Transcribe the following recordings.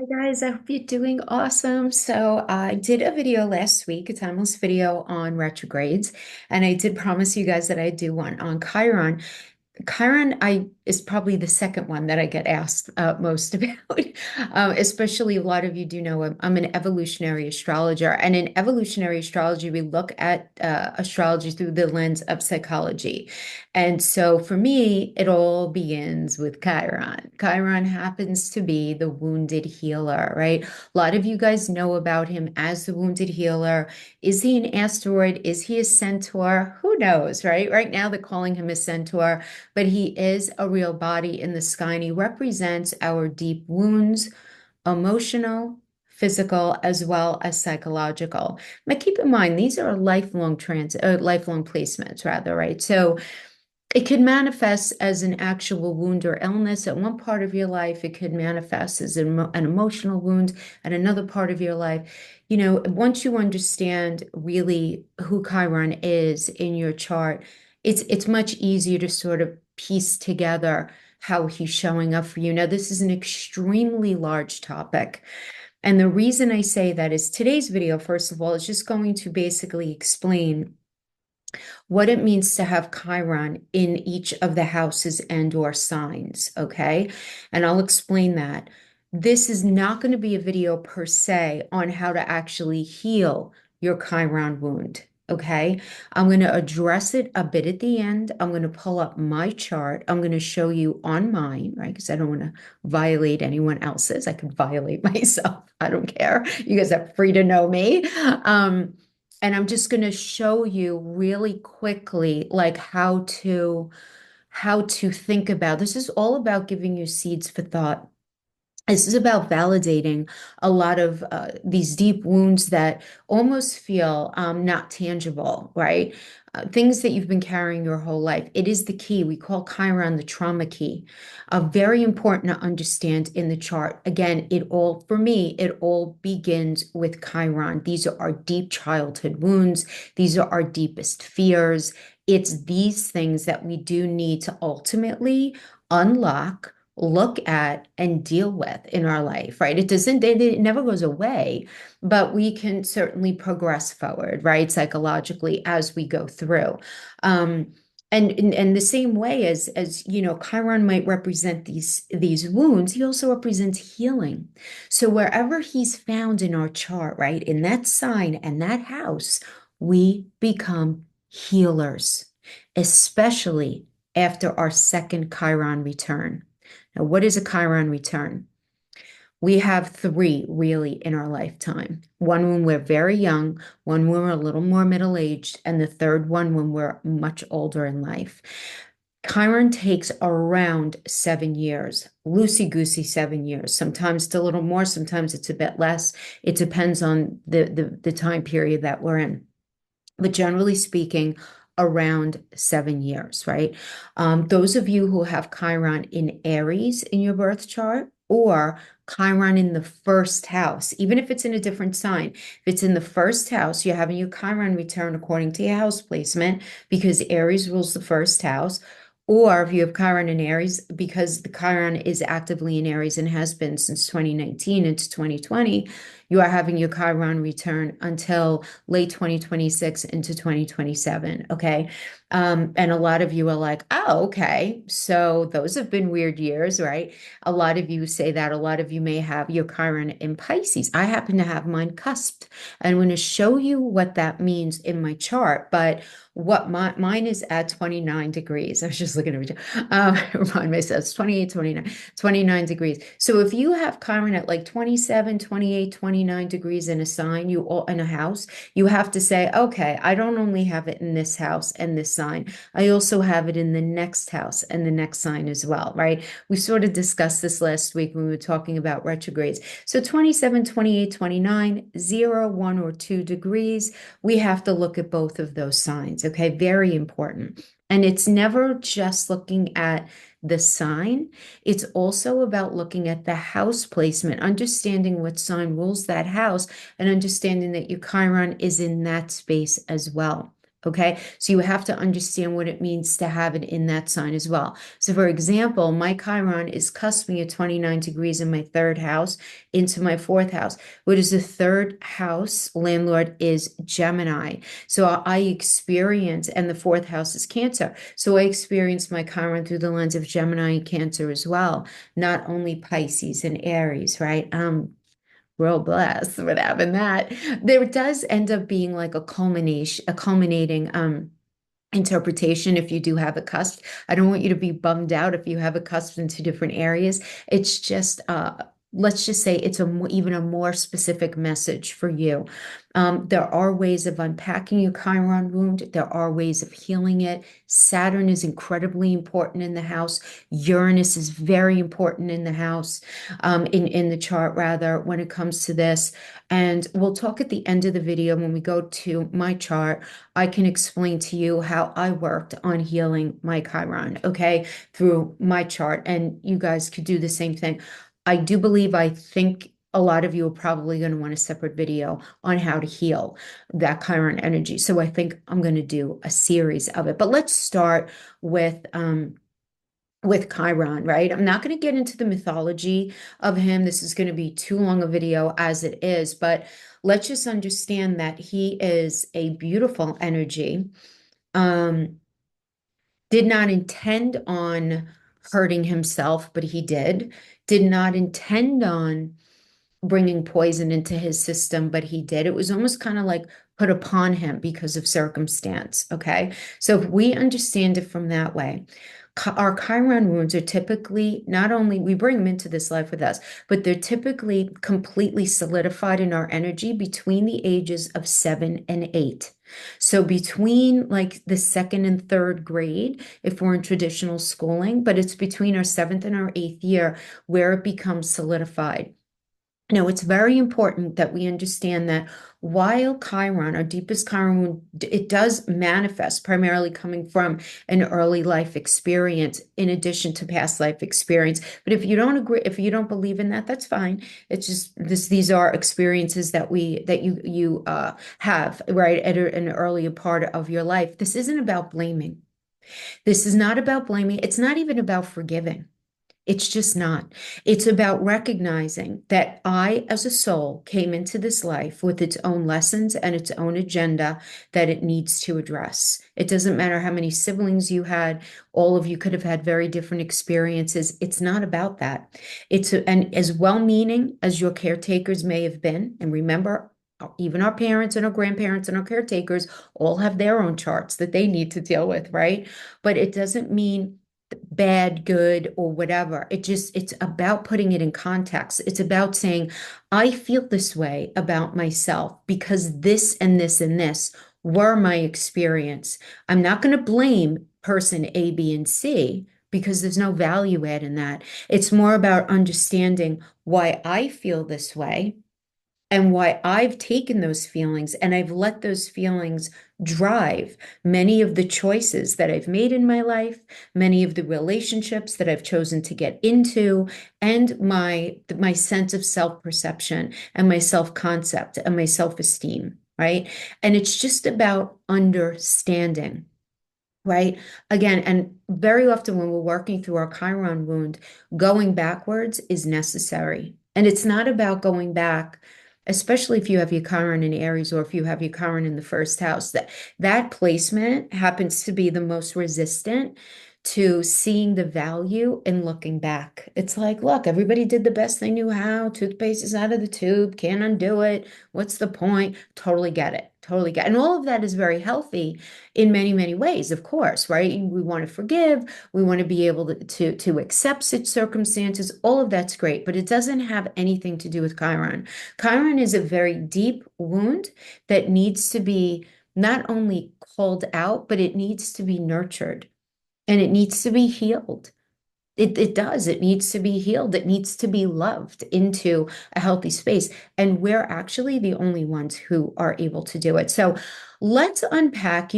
Hi guys, I hope you're doing awesome. So I did a video last week, a timeless video on retrogrades, and I did promise you guys that I'd do one on Chiron. Chiron, I is probably the second one that I get asked most about. Especially a lot of you do know I'm an evolutionary astrologer, and in evolutionary astrology, we look at astrology through the lens of psychology. And so for me, it all begins with Chiron. Chiron happens to be the wounded healer, right? A lot of you guys know about him as the wounded healer. Is he an asteroid? Is he a centaur? Who knows, right? Right now, they're calling him a centaur, but he is a real body in the sky, and he represents our deep wounds, emotional, physical, as well as psychological. But keep in mind, these are lifelong placements, rather, right? So it could manifest as an actual wound or illness at one part of your life. It could manifest as an emotional wound at another part of your life. You know, once you understand really who Chiron is in your chart, it's much easier to sort of piece together how he's showing up for you. Now, this is an extremely large topic. And the reason I say that is today's video, first of all, is just going to basically explain what it means to have Chiron in each of the houses and or signs, okay? And I'll explain that. This is not going to be a video per se on how to actually heal your Chiron wound, okay? I'm going to address it a bit at the end. I'm going to pull up my chart. I'm going to show you on mine, right? Because I don't want to violate anyone else's. I could violate myself. I don't care. You guys are free to know me. And I'm just going to show you really quickly like how to think about this. Is all about giving you seeds for thought. This is about validating a lot of these deep wounds that almost feel not tangible, right? Things that you've been carrying your whole life. It is the key. We call Chiron the trauma key. Very important to understand in the chart. Again, for me, it all begins with Chiron. These are our deep childhood wounds. These are our deepest fears. It's these things that we do need to ultimately unlock, look at, and deal with in our life, right? It never goes away, but we can certainly progress forward, right? Psychologically as we go through. Um, and the same way as you know, Chiron might represent these wounds, he also represents healing. So wherever he's found in our chart, right, in that sign and that house, we become healers, especially after our second Chiron return. Now, what is a Chiron return? We have three really in our lifetime. One when we're very young, one when we're a little more middle-aged, and the third one when we're much older in life. Chiron takes around 7 years, loosey-goosey 7 years. Sometimes it's a little more, sometimes it's a bit less. It depends on the time period that we're in. But generally speaking, around 7 years, right? Those of you who have Chiron in Aries in your birth chart or Chiron in the first house, even if it's in a different sign, if it's in the first house, you're having your Chiron return according to your house placement because Aries rules the first house. Or if you have Chiron in Aries, because the Chiron is actively in Aries and has been since 2019 into 2020, you are having your Chiron return until late 2026 into 2027. Okay. And a lot of you are like, oh, okay. So those have been weird years, right? A lot of you say that. A lot of you may have your Chiron in Pisces. I happen to have mine cusped. I'm going to show you what that means in my chart. But what mine is at 29 degrees. I was just looking at it. Remind myself, it's 28, 29 degrees. So if you have Chiron at like 27, 28, 29 degrees in a sign, in a house, you have to say, okay, I don't only have it in this house and this sign. I also have it in the next house and the next sign as well, right? We sort of discussed this last week when we were talking about retrogrades. So 27, 28, 29, 0, 1, or 2 degrees, we have to look at both of those signs, okay? Very important. And it's never just looking at the sign. It's also about looking at the house placement, understanding what sign rules that house, and understanding that your Chiron is in that space as well. Okay, so you have to understand what it means to have it in that sign as well. So, for example, my Chiron is cusping at 29 degrees in my third house into my fourth house. What is the third house landlord is Gemini. So, I experience, and the fourth house is Cancer. So, I experience my Chiron through the lens of Gemini and Cancer as well, not only Pisces and Aries, right? Real blessed with having that. There does end up being like a culminating interpretation if you do have a cusp. I don't want you to be bummed out if you have a cusp into different areas. It's just let's just say it's even a more specific message for you. There are ways of unpacking your Chiron wound. There are ways of healing it. Saturn is incredibly important in the house. Uranus is very important in the house, in the chart rather, when it comes to this. And we'll talk at the end of the video when we go to my chart. I can explain to you how I worked on healing my Chiron, okay, through my chart. And you guys could do the same thing. I think a lot of you are probably going to want a separate video on how to heal that Chiron energy. So I think I'm going to do a series of it. But let's start with Chiron, right? I'm not going to get into the mythology of him. This is going to be too long a video as it is, but let's just understand that he is a beautiful energy. Did not intend on hurting himself, but he did. Did not intend on bringing poison into his system, but he did. It was almost kind of like put upon him because of circumstance. Okay. So if we understand it from that way, our Chiron wounds are typically not only we bring them into this life with us, but they're typically completely solidified in our energy between the ages of 7 and 8. So between like the second and third grade, if we're in traditional schooling, but it's between our seventh and our eighth year where it becomes solidified. Now, it's very important that we understand that while Chiron, our deepest Chiron, it does manifest primarily coming from an early life experience in addition to past life experience. But if you don't agree, if you don't believe in that, that's fine. It's just these are experiences that you have, right, at an earlier part of your life. This isn't about blaming. This is not about blaming. It's not even about forgiving. It's just not. It's about recognizing that I, as a soul, came into this life with its own lessons and its own agenda that it needs to address. It doesn't matter how many siblings you had, all of you could have had very different experiences. It's not about that. And as well-meaning as your caretakers may have been, and remember, even our parents and our grandparents and our caretakers all have their own charts that they need to deal with, right? But it doesn't mean bad, good, or whatever. It's about putting it in context. It's about saying, I feel this way about myself because this and this and this were my experience. I'm not going to blame person A, B, and C because there's no value add in that. It's more about understanding why I feel this way and why I've taken those feelings and I've let those feelings drive many of the choices that I've made in my life, many of the relationships that I've chosen to get into, and my sense of self-perception and my self-concept and my self-esteem, right? And it's just about understanding. Right. Again, and very often when we're working through our Chiron wound, going backwards is necessary. And it's not about going back, especially if you have your Chiron in Aries or if you have your Chiron in the first house, that placement happens to be the most resistant to seeing the value in looking back. It's like, look, everybody did the best they knew how. Toothpaste is out of the tube, can't undo it. What's the point? Totally get it. Totally get it. And all of that is very healthy in many, many ways, of course, right? We want to forgive. We want to be able to accept such circumstances. All of that's great, but it doesn't have anything to do with Chiron. Chiron is a very deep wound that needs to be not only called out, but it needs to be nurtured and it needs to be healed. It does. It needs to be healed. It needs to be loved into a healthy space. And we're actually the only ones who are able to do it. So let's unpack,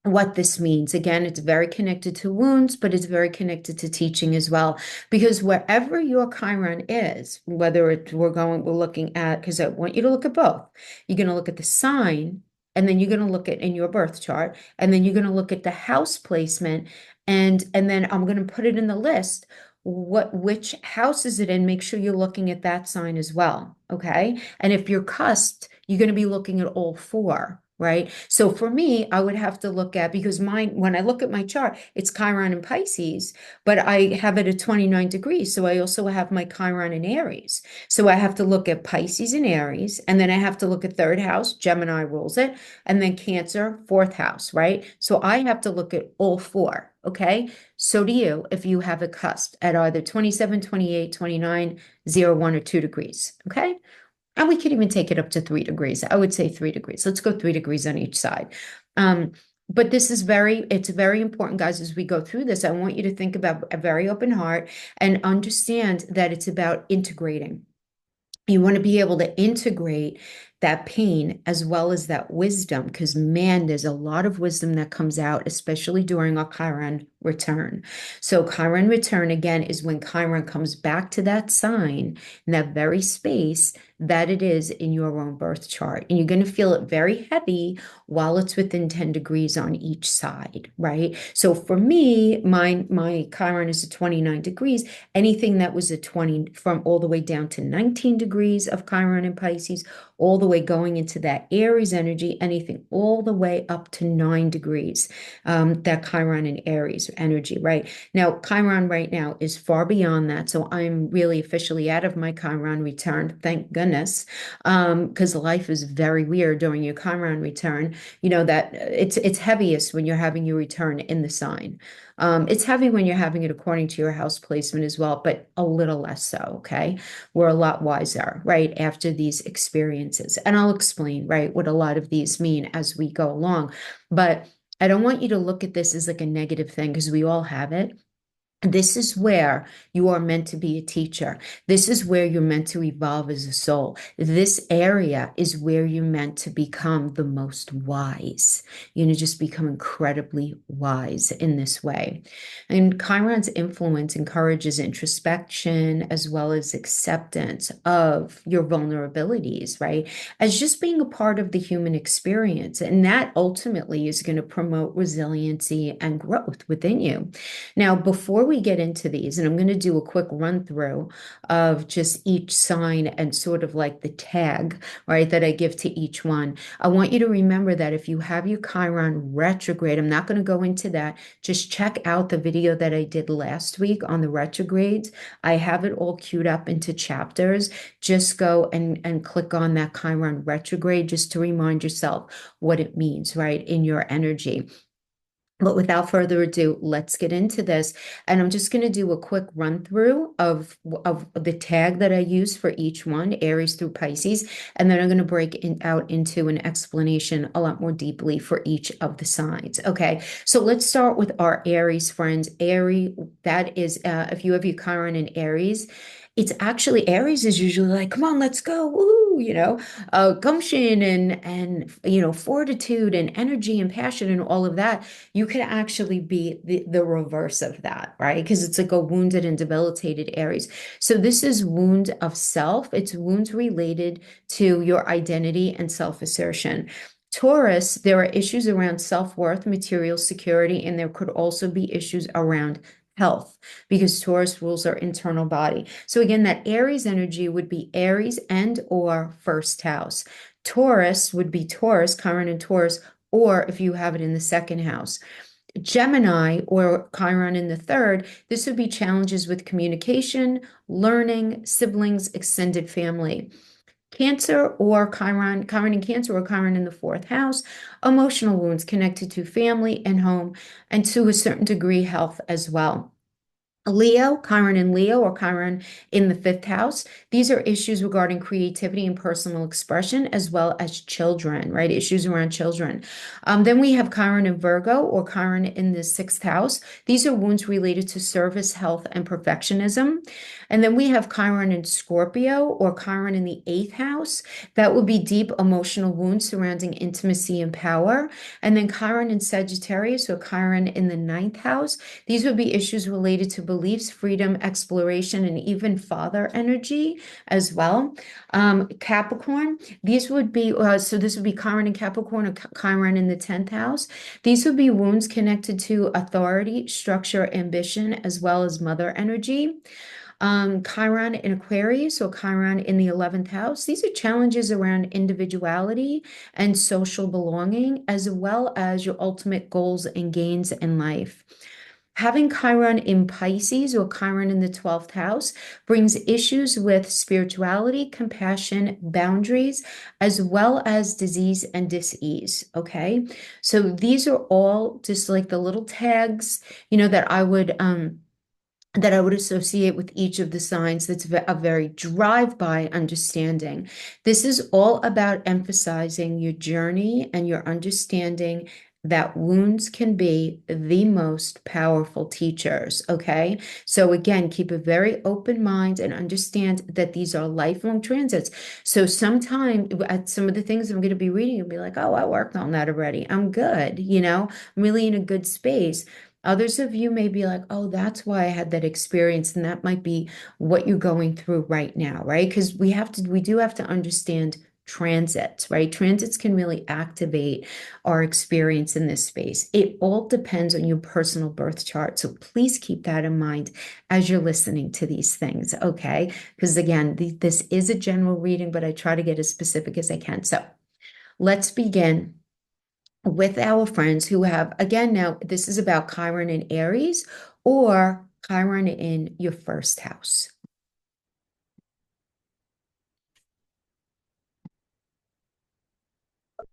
what this means. Again, it's very connected to wounds, but it's very connected to teaching as well. Because wherever your Chiron is, whether we're looking at, because I want you to look at both. You're going to look at the sign and then you're going to look at in your birth chart, and then you're going to look at the house placement, and then I'm going to put it in the list. Which house is it in? Make sure you're looking at that sign as well. Okay. And if you're cusped, you're going to be looking at all four. Right. So for me, I would have to look at, because mine, when I look at my chart, it's Chiron and Pisces, but I have it at 29 degrees. So I also have my Chiron in Aries. So I have to look at Pisces and Aries, and then I have to look at third house, Gemini rules it, and then Cancer, fourth house, right? So I have to look at all four. Okay. So do you if you have a cusp at either 27, 28, 29, 0, 1, or 2 degrees. Okay. And we could even take it up to 3 degrees. I would say 3 degrees. Let's go 3 degrees on each side. But this is it's very important, guys, as we go through this. I want you to think about a very open heart and understand that it's about integrating. You want to be able to integrate that pain as well as that wisdom, because man, there's a lot of wisdom that comes out, especially during our Chiron return. So Chiron return, again, is when Chiron comes back to that sign in that very space that it is in your own birth chart. And you're going to feel it very heavy while it's within 10 degrees on each side, right? So for me, my Chiron is at 29 degrees. Anything that was at 20, from all the way down to 19 degrees of Chiron and Pisces, all the way going into that Aries energy, anything all the way up to 9 degrees, that Chiron and Aries energy, right? Now, Chiron right now is far beyond that. So I'm really officially out of my Chiron return, thank goodness, because life is very weird during your Chiron return. You know that it's heaviest when you're having your return in the sign. It's heavy when you're having it according to your house placement as well, but a little less so, okay? We're a lot wiser, right, after these experiences. And I'll explain, right, what a lot of these mean as we go along. But I don't want you to look at this as like a negative thing, because we all have it. This is where you are meant to be a teacher. This is where you're meant to evolve as a soul. This area is where you're meant to become the most wise. You're going to just become incredibly wise in this way. And Chiron's influence encourages introspection as well as acceptance of your vulnerabilities, right? As just being a part of the human experience. And that ultimately is going to promote resiliency and growth within you. Now, before we get into these, and I'm going to do a quick run through of just each sign and sort of like the tag, right, that I give to each one. I want you to remember that if you have your Chiron retrograde, I'm not going to go into that. Just check out the video that I did last week on the retrogrades. I have it all queued up into chapters. Just go and click on that Chiron retrograde just to remind yourself what it means, right, in your energy. But without further ado, let's get into this. And I'm just going to do a quick run through of the tag that I use for each one, Aries through Pisces. And then I'm going to break out into an explanation a lot more deeply for each of the signs. Okay, so let's start with our Aries friends. Aries, that is, if you have your Chiron in Aries, it's actually Aries is usually like, come on, let's go, woo, gumption and fortitude and energy and passion and all of that. You could actually be the reverse of that, right? Because it's like a wounded and debilitated Aries. So this is wound of self. It's wounds related to your identity and self-assertion. Taurus, there are issues around self-worth, material security, and there could also be issues around health, because Taurus rules our internal body. So again, that Aries energy would be Aries and or first house. Taurus would be Taurus, Chiron and Taurus, or if you have it in the second house. Gemini or Chiron in the third, this would be challenges with communication, learning, siblings, extended family. Cancer or Chiron in Cancer or Chiron in the fourth house, emotional wounds connected to family and home, and to a certain degree, health as well. Leo, Chiron in Leo or Chiron in the fifth house. These are issues regarding creativity and personal expression, as well as children, right? Issues around children. Then we have Chiron in Virgo or Chiron in the sixth house. These are wounds related to service, health, and perfectionism. And then we have Chiron in Scorpio or Chiron in the eighth house. That would be deep emotional wounds surrounding intimacy and power. And then Chiron in Sagittarius or Chiron in the ninth house. These would be issues related to beliefs, freedom, exploration, and even father energy as well. Capricorn, these would be, so this would be Chiron in Capricorn or Chiron in the 10th house. These would be wounds connected to authority, structure, ambition, as well as mother energy. Chiron in Aquarius or Chiron in the 11th house. These are challenges around individuality and social belonging, as well as your ultimate goals and gains in life. Having Chiron in Pisces or Chiron in the 12th house brings issues with spirituality, compassion, boundaries, as well as disease and dis-ease. Okay. So these are all just like the little tags, that I would associate with each of the signs. That's a very drive-by understanding. This is all about emphasizing your journey and your understanding that wounds can be the most powerful teachers, okay? So again, keep a very open mind and understand that these are lifelong transits. So sometime at some of the things I'm going to be reading, you'll be like, oh, I worked on that already. I'm good, I'm really in a good space. Others of you may be like, oh, that's why I had that experience. And that might be what you're going through right now, right? Because we do have to understand transits, right? Transits can really activate our experience in this space. It all depends on your personal birth chart. So please keep that in mind as you're listening to these things, okay? Because again, this is a general reading, but I try to get as specific as I can. So let's begin with our friends who have, again, now this is about Chiron in Aries or Chiron in your first house.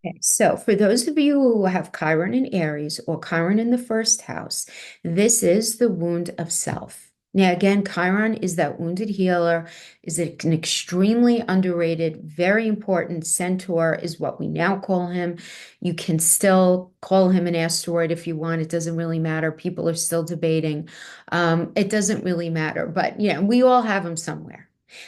Okay, so for those of you who have Chiron in Aries or Chiron in the first house, this is the wound of self. Now, again, Chiron is that wounded healer, is an extremely underrated, very important centaur, is what we now call him. You can still call him an asteroid if you want. It doesn't really matter. People are still debating. It doesn't really matter, but yeah, we all have him somewhere.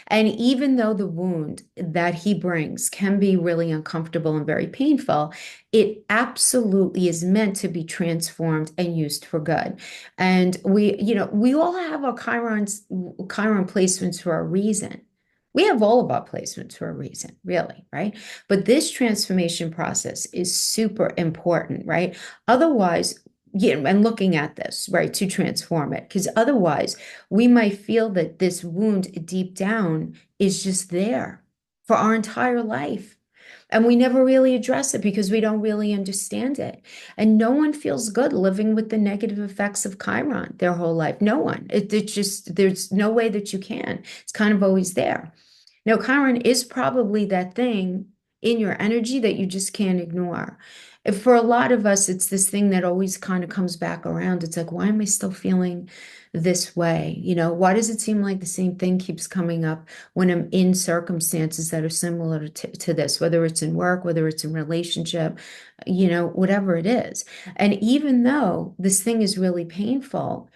And even though the wound that he brings can be really uncomfortable and very painful, it absolutely is meant to be transformed and used for good. And we all have our Chiron placements for a reason. We have all of our placements for a reason, really, right? But this transformation process is super important, right? Otherwise, and looking at this, right, to transform it, because otherwise we might feel that this wound deep down is just there for our entire life. And we never really address it because we don't really understand it. And no one feels good living with the negative effects of Chiron their whole life. No one. It's just, there's no way that you can. It's kind of always there. Now, Chiron is probably that thing in your energy that you just can't ignore. For a lot of us, it's this thing that always kind of comes back around. It's like, why am I still feeling this way? Why does it seem like the same thing keeps coming up when I'm in circumstances that are similar to this, whether it's in work, whether it's in relationship, whatever it is. And even though this thing is really painful,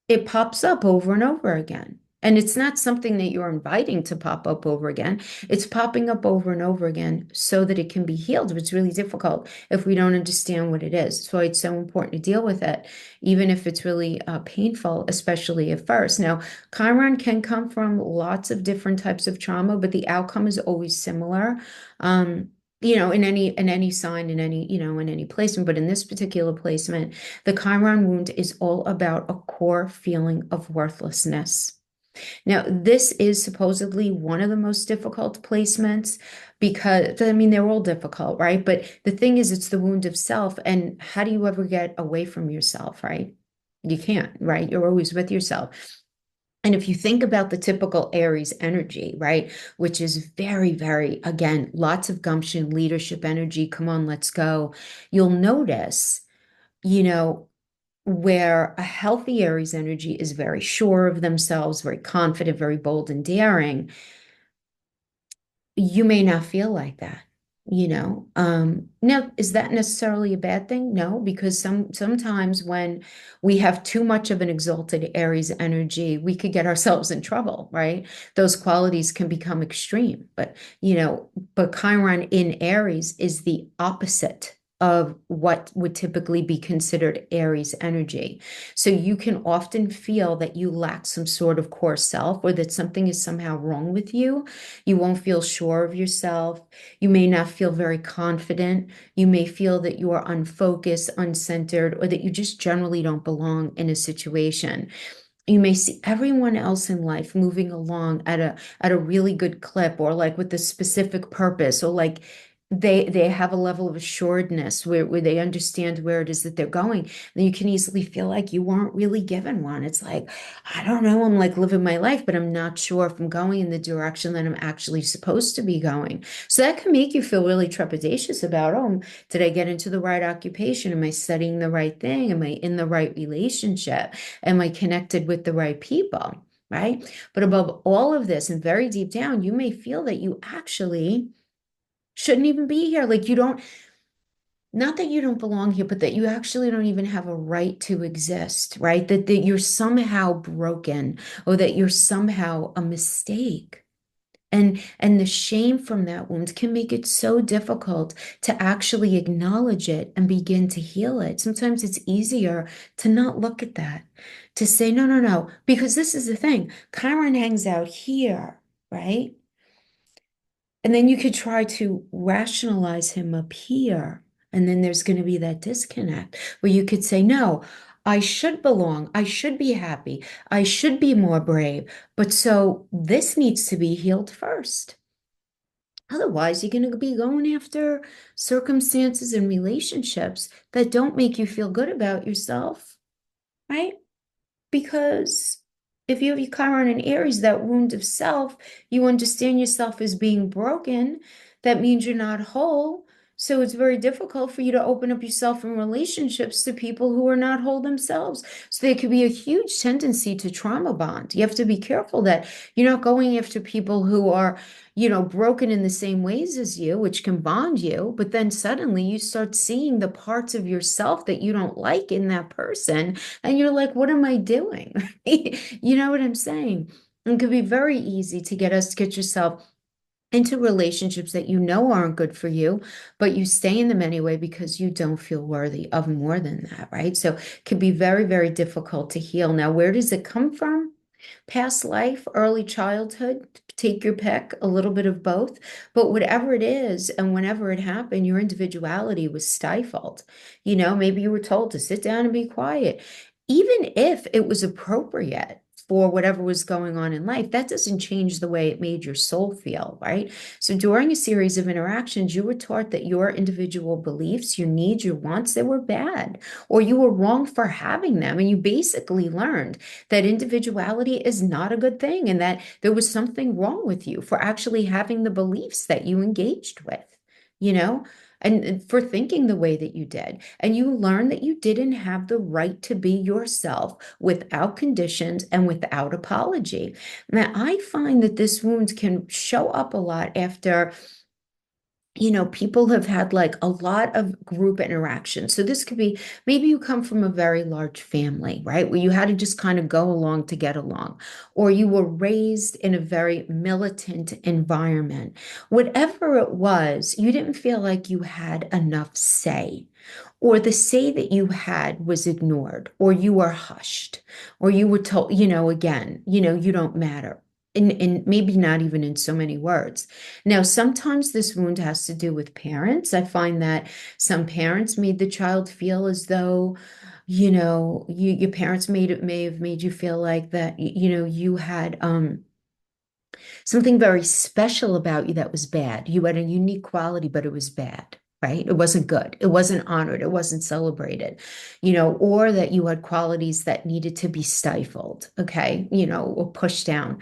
it pops up over and over again. And it's not something that you're inviting to pop up over again. It's popping up over and over again so that it can be healed. But it's really difficult if we don't understand what it is. That's why it's so important to deal with it, even if it's really painful, especially at first. Now, Chiron can come from lots of different types of trauma, but the outcome is always similar. In any sign, in any placement, but in this particular placement, the Chiron wound is all about a core feeling of worthlessness. Now, this is supposedly one of the most difficult placements because, I mean, they're all difficult, right? But the thing is, it's the wound of self. And how do you ever get away from yourself, right? You can't, right? You're always with yourself. And if you think about the typical Aries energy, right, which is very, very, again, lots of gumption, leadership energy, come on, let's go, you'll notice, where a healthy Aries energy is very sure of themselves, very confident, very bold and daring, you may not feel like that. Now, is that necessarily a bad thing? No, because sometimes when we have too much of an exalted Aries energy, we could get ourselves in trouble, right? Those qualities can become extreme, but Chiron in Aries is the opposite of what would typically be considered Aries energy. So you can often feel that you lack some sort of core self, or that something is somehow wrong with you. You won't feel sure of yourself. You may not feel very confident. You may feel that you are unfocused, uncentered, or that you just generally don't belong in a situation. You may see everyone else in life moving along at a really good clip, or like with a specific purpose, or like they have a level of assuredness where they understand where it is that they're going. And you can easily feel like you weren't really given one. It's like, I don't know, I'm like living my life, but I'm not sure if I'm going in the direction that I'm actually supposed to be going. So that can make you feel really trepidatious about, oh, did I get into the right occupation? Am I studying the right thing? Am I in the right relationship? Am I connected with the right people? Right. But above all of this, and very deep down, you may feel that you actually shouldn't even be here. Like you don't, not that you don't belong here, but that you actually don't even have a right to exist, right? That you're somehow broken, or that you're somehow a mistake. And the shame from that wound can make it so difficult to actually acknowledge it and begin to heal it. Sometimes it's easier to not look at that, to say, no, no, no, because this is the thing. Chiron hangs out here, right? And then you could try to rationalize him up here. And then there's going to be that disconnect where you could say, no, I should belong. I should be happy. I should be more brave. But so this needs to be healed first. Otherwise, you're going to be going after circumstances and relationships that don't make you feel good about yourself, right? Because if you have your Chiron and Aries, that wound of self, you understand yourself as being broken. That means you're not whole. So it's very difficult for you to open up yourself in relationships to people who are not whole themselves. So there could be a huge tendency to trauma bond. You have to be careful that you're not going after people who are, broken in the same ways as you, which can bond you. But then suddenly you start seeing the parts of yourself that you don't like in that person. And you're like, what am I doing? You know what I'm saying? It could be very easy to get yourself into relationships that you know aren't good for you, but you stay in them anyway because you don't feel worthy of more than that, right? So it can be very, very difficult to heal. Now, where does it come from? Past life, early childhood, take your pick, a little bit of both. But whatever it is, and whenever it happened, your individuality was stifled. Maybe you were told to sit down and be quiet. Even if it was appropriate for whatever was going on in life, that doesn't change the way it made your soul feel, right? So during a series of interactions, you were taught that your individual beliefs, your needs, your wants, they were bad, or you were wrong for having them. And you basically learned that individuality is not a good thing, and that there was something wrong with you for actually having the beliefs that you engaged with, you know, and for thinking the way that you did. And you learned that you didn't have the right to be yourself without conditions and without apology. Now, I find that this wound can show up a lot after people have had like a lot of group interaction. So this could be, maybe you come from a very large family, right? Where you had to just kind of go along to get along, or you were raised in a very militant environment. Whatever it was, you didn't feel like you had enough say, or the say that you had was ignored, or you were hushed, or you were told, again, you don't matter. And maybe not even in so many words. Now, sometimes this wound has to do with parents. I find that some parents made the child feel as though, your parents may have made you feel like that, you had something very special about you that was bad. You had a unique quality, but it was bad, right? It wasn't good. It wasn't honored. It wasn't celebrated, or that you had qualities that needed to be stifled, okay, or pushed down.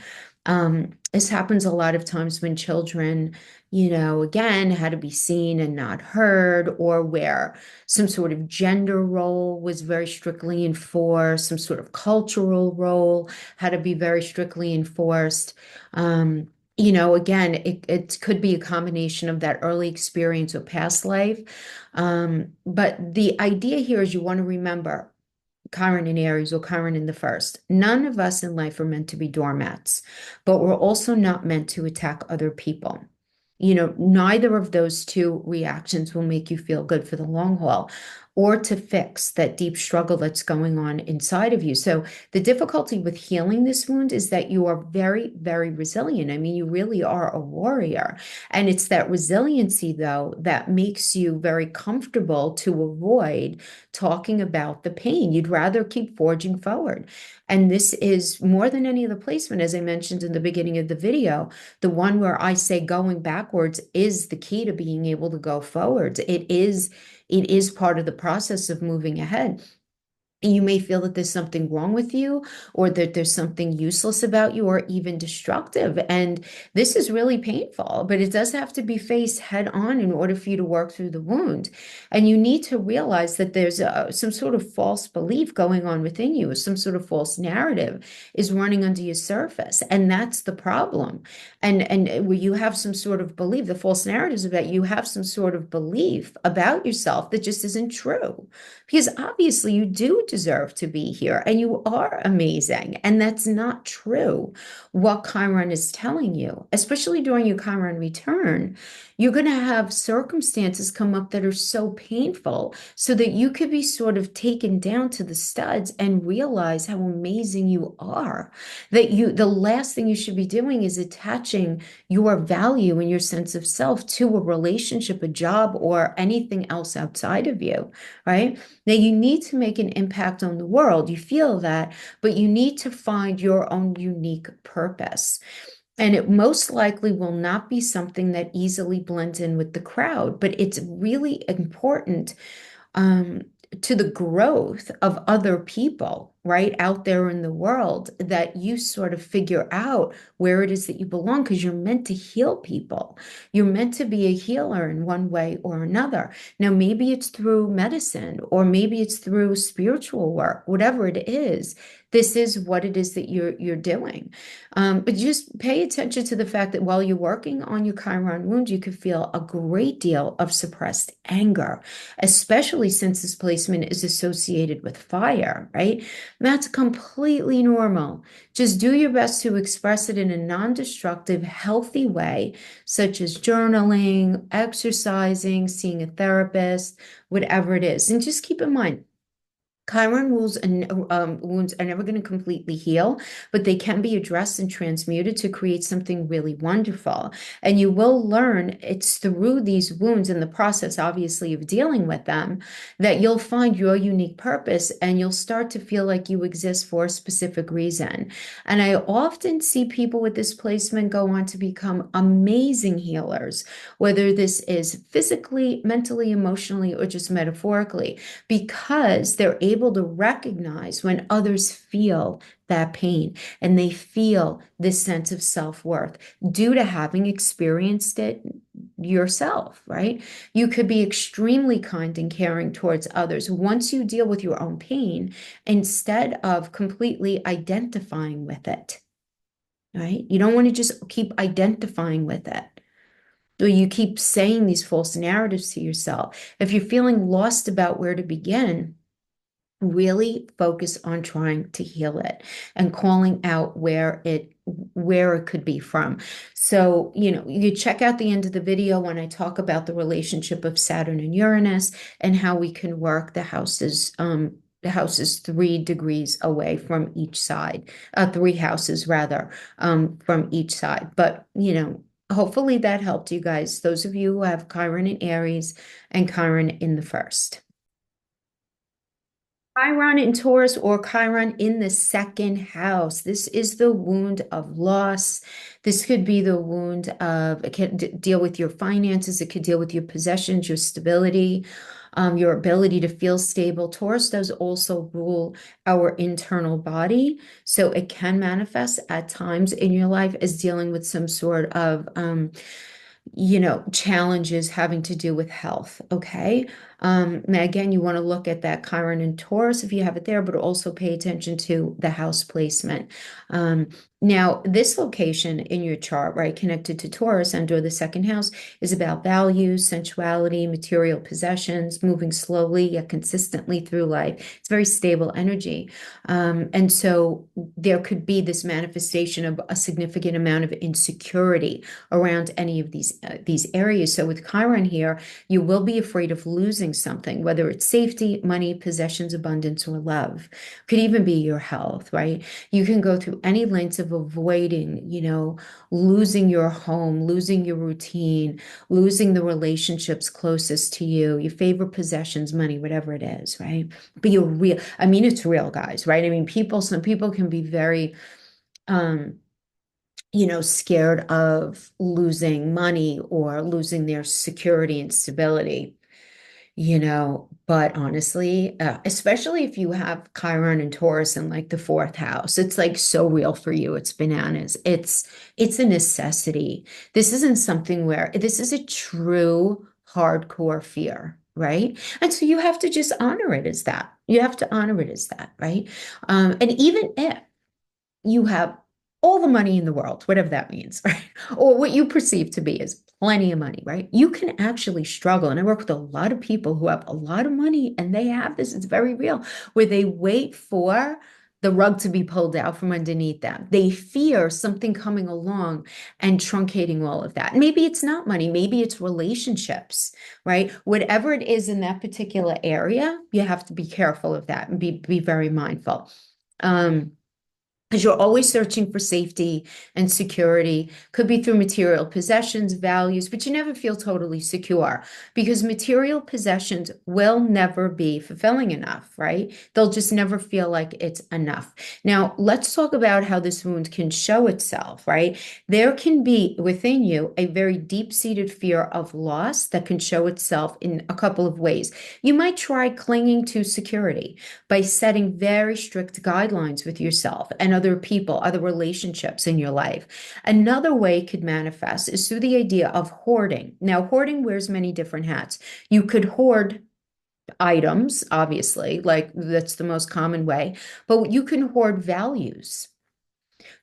This happens a lot of times when children, again, had to be seen and not heard, or where some sort of gender role was very strictly enforced, some sort of cultural role had to be very strictly enforced. again, it could be a combination of that early experience or past life. But the idea here is you want to remember Chiron in Aries or Chiron in the first. None of us in life are meant to be doormats, but we're also not meant to attack other people. Neither of those two reactions will make you feel good for the long haul or to fix that deep struggle that's going on inside of you. So the difficulty with healing this wound is that you are very, very resilient. I mean, you really are a warrior. And it's that resiliency, though, that makes you very comfortable to avoid talking about the pain. You'd rather keep forging forward. And this is more than any other placement, as I mentioned in the beginning of the video, the one where I say going backwards is the key to being able to go forwards. It is part of the process of moving ahead. You may feel that there's something wrong with you or that there's something useless about you or even destructive. And this is really painful, but it does have to be faced head on in order for you to work through the wound. And you need to realize that there's some sort of false belief going on within you, some sort of false narrative is running under your surface. And that's the problem. And where you have some sort of belief, the false narrative is about you have some sort of belief about yourself that just isn't true. Because obviously you do deserve to be here and you are amazing. And that's not true. What Chiron is telling you, especially during your Chiron return, you're going to have circumstances come up that are so painful so that you could be sort of taken down to the studs and realize how amazing you are. The last thing you should be doing is attaching your value and your sense of self to a relationship, a job, or anything else outside of you, right? Now, you need to make an impact on the world. You feel that, but you need to find your own unique purpose. And it most likely will not be something that easily blends in with the crowd, but it's really important um, to the growth of other people, right, out there in the world, that you sort of figure out where it is that you belong, because you're meant to heal people. You're meant to be a healer in one way or another. Now, maybe it's through medicine, or maybe it's through spiritual work, whatever it is. This is what it is that you're doing. But just pay attention to the fact that while you're working on your Chiron wound, you could feel a great deal of suppressed anger, especially since this placement is associated with fire, right? That's completely normal. Just do your best to express it in a non-destructive, healthy way, such as journaling, exercising, seeing a therapist, whatever it is. And just keep in mind, Chiron wounds are never going to completely heal, but they can be addressed and transmuted to create something really wonderful. And you will learn it's through these wounds and the process, obviously, of dealing with them, that you'll find your unique purpose and you'll start to feel like you exist for a specific reason. And I often see people with this placement go on to become amazing healers, whether this is physically, mentally, emotionally, or just metaphorically, because they're able to recognize when others feel that pain and they feel this sense of self-worth due to having experienced it yourself, right? You could be extremely kind and caring towards others once you deal with your own pain instead of completely identifying with it, right? You don't want to just keep identifying with it. Or you keep saying these false narratives to yourself. If you're feeling lost about where to begin, really focus on trying to heal it and calling out where it could be from. So, you check out the end of the video when I talk about the relationship of Saturn and Uranus and how we can work the houses 3 degrees away from each side, 3 houses rather, from each side. But, hopefully that helped you guys, those of you who have Chiron in Aries and Chiron in the first. Chiron in Taurus or Chiron in the second house. This is the wound of loss. This could be the wound of, it can deal with your finances. It could deal with your possessions, your stability, your ability to feel stable. Taurus does also rule our internal body. So it can manifest at times in your life as dealing with some sort of, challenges having to do with health. Okay. Again, you want to look at that Chiron and Taurus if you have it there, but also pay attention to the house placement. Um, Now, this location in your chart, right, connected to Taurus and/or the second house, is about values, sensuality, material possessions, moving slowly yet consistently through life. It's very stable energy. And so there could be this manifestation of a significant amount of insecurity around any of these areas. So with Chiron here, you will be afraid of losing something, whether it's safety, money, possessions, abundance, or love. Could even be your health, right? You can go through any lengths of avoiding, losing your home, losing your routine, losing the relationships closest to you, your favorite possessions, money, whatever it is, right? But you're real. I mean, it's real, guys, right? I mean, some people can be very, um, scared of losing money or losing their security and stability. But honestly, especially if you have Chiron and Taurus in like the fourth house, it's like so real for you. It's bananas. It's a necessity. This isn't something where this is a true hardcore fear, right? And so you have to just honor it as that. You have to honor it as that, right? And even if you have all the money in the world, whatever that means, right? Or what you perceive to be as plenty of money, right? You can actually struggle. And I work with a lot of people who have a lot of money and they have this, it's very real, where they wait for the rug to be pulled out from underneath them. They fear something coming along and truncating all of that. Maybe it's not money, maybe it's relationships, right? Whatever it is in that particular area, you have to be careful of that and be very mindful. Because you're always searching for safety and security. Could be through material possessions, values, but you never feel totally secure because material possessions will never be fulfilling enough, right? They'll just never feel like it's enough. Now, let's talk about how this wound can show itself, right? There can be within you a very deep-seated fear of loss that can show itself in a couple of ways. You might try clinging to security by setting very strict guidelines with yourself and other people, other relationships in your life. Another way it could manifest is through the idea of hoarding. Now, hoarding wears many different hats. You could hoard items, obviously, like that's the most common way, but you can hoard values.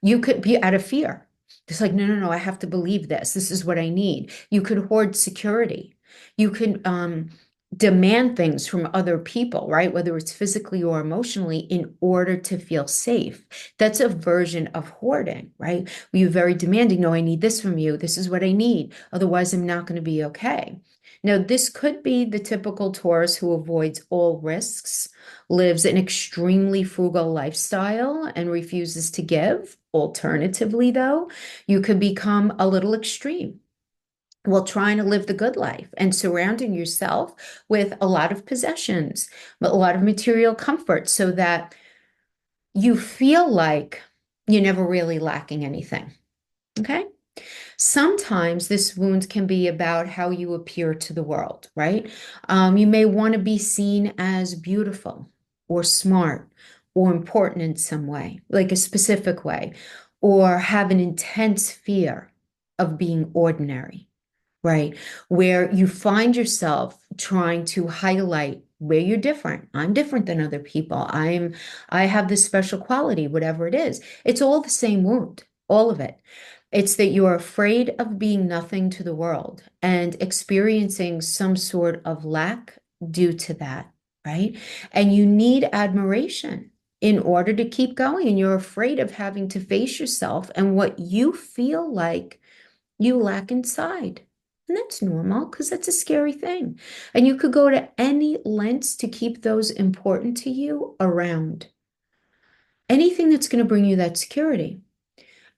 You could be out of fear. It's like, no, no, no, I have to believe this. This is what I need. You could hoard security. You can demand things from other people, right? Whether it's physically or emotionally, in order to feel safe. That's a version of hoarding, right? Where you're very demanding. No, I need this from you. This is what I need. Otherwise, I'm not going to be okay. Now, this could be the typical Taurus who avoids all risks, lives an extremely frugal lifestyle, and refuses to give. Alternatively, though, you could become a little extreme while trying to live the good life and surrounding yourself with a lot of possessions, a lot of material comfort, so that you feel like you're never really lacking anything. Okay? Sometimes this wound can be about how you appear to the world, right? You may want to be seen as beautiful or smart or important in some way, like a specific way, or have an intense fear of being ordinary, right? Where you find yourself trying to highlight where you're different. I'm different than other people. I have this special quality, whatever it is. It's all the same wound, all of it. It's that you're afraid of being nothing to the world and experiencing some sort of lack due to that, right? And you need admiration in order to keep going. And you're afraid of having to face yourself and what you feel like you lack inside. And that's normal because that's a scary thing. And you could go to any lengths to keep those important to you around. Anything that's going to bring you that security.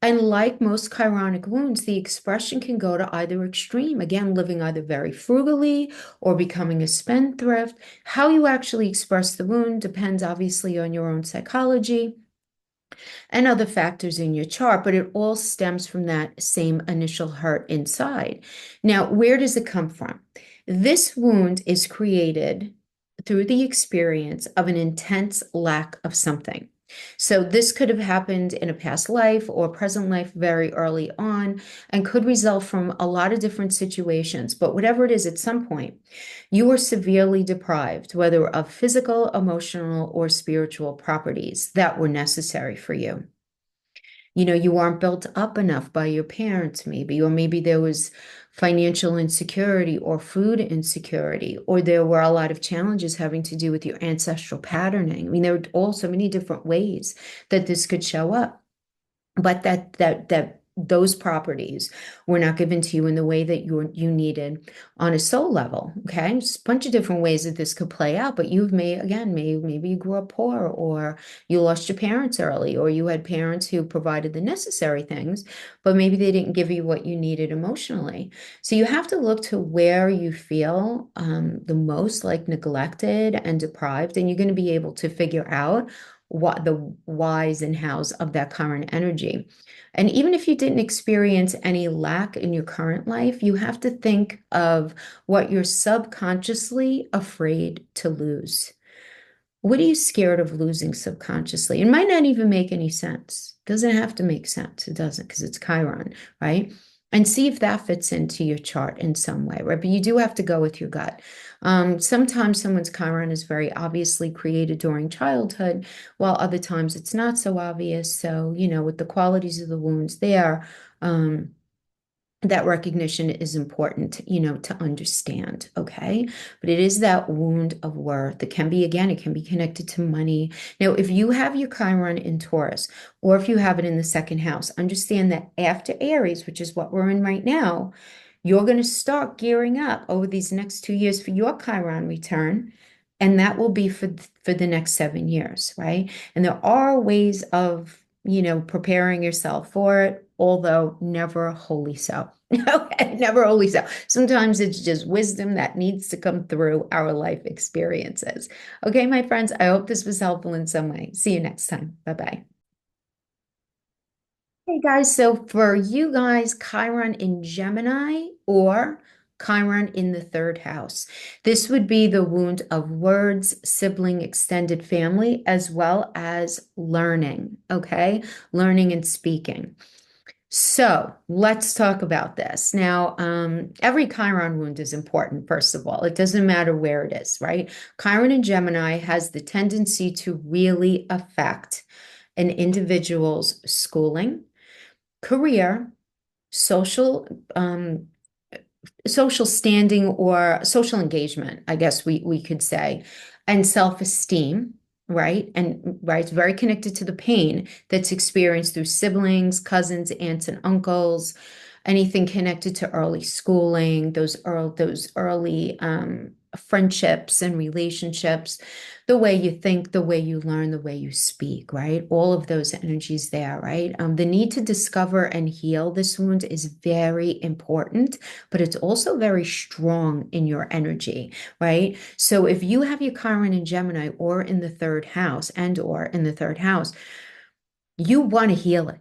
And like most chironic wounds, the expression can go to either extreme. Again, living either very frugally or becoming a spendthrift. How you actually express the wound depends obviously on your own psychology and other factors in your chart, but it all stems from that same initial hurt inside. Now, where does it come from? This wound is created through the experience of an intense lack of something. So this could have happened in a past life or present life very early on and could result from a lot of different situations. But whatever it is, at some point, you were severely deprived, whether of physical, emotional, or spiritual properties that were necessary for you. You weren't built up enough by your parents, maybe, or maybe there was financial insecurity or food insecurity, or there were a lot of challenges having to do with your ancestral patterning. I mean, there are all so many different ways that this could show up, but that those properties were not given to you in the way that you needed on a soul level. Okay, just a bunch of different ways that this could play out. But maybe you grew up poor, or you lost your parents early, or you had parents who provided the necessary things, but maybe they didn't give you what you needed emotionally. So you have to look to where you feel the most like neglected and deprived, and you're going to be able to figure out what the whys and hows of that current energy. And even if you didn't experience any lack in your current life, you have to think of what you're subconsciously afraid to lose. What are you scared of losing subconsciously? It might not even make any sense. It doesn't have to make sense. It doesn't, because it's Chiron, right? And see if that fits into your chart in some way, right? But you do have to go with your gut. Sometimes someone's Chiron is very obviously created during childhood, while other times it's not so obvious. So, with the qualities of the wounds there, that recognition is important, to understand, okay? But it is that wound of worth. It can be connected to money. Now, if you have your Chiron in Taurus, or if you have it in the second house, understand that after Aries, which is what we're in right now, you're going to start gearing up over these next 2 years for your Chiron return. And that will be for the next 7 years, right? And there are ways of, preparing yourself for it, although never wholly so. Okay, never wholly so. Sometimes it's just wisdom that needs to come through our life experiences. Okay, my friends, I hope this was helpful in some way. See you next time. Bye-bye. Hey guys, so for you guys, Chiron in Gemini or Chiron in the third house. This would be the wound of words, sibling, extended family, as well as learning, okay? Learning and speaking. So let's talk about this. Now, every Chiron wound is important, first of all. It doesn't matter where it is, right? Chiron in Gemini has the tendency to really affect an individual's schooling, career, social social standing or social engagement, I guess we could say, and self-esteem, right? And right, it's very connected to the pain that's experienced through siblings, cousins, aunts, and uncles, anything connected to early schooling, those early friendships and relationships, the way you think, the way you learn, the way you speak, right? All of those energies there, right? The need to discover and heal this wound is very important, but it's also very strong in your energy, right? So if you have your Chiron in Gemini or in the third house or in the third house, you want to heal it.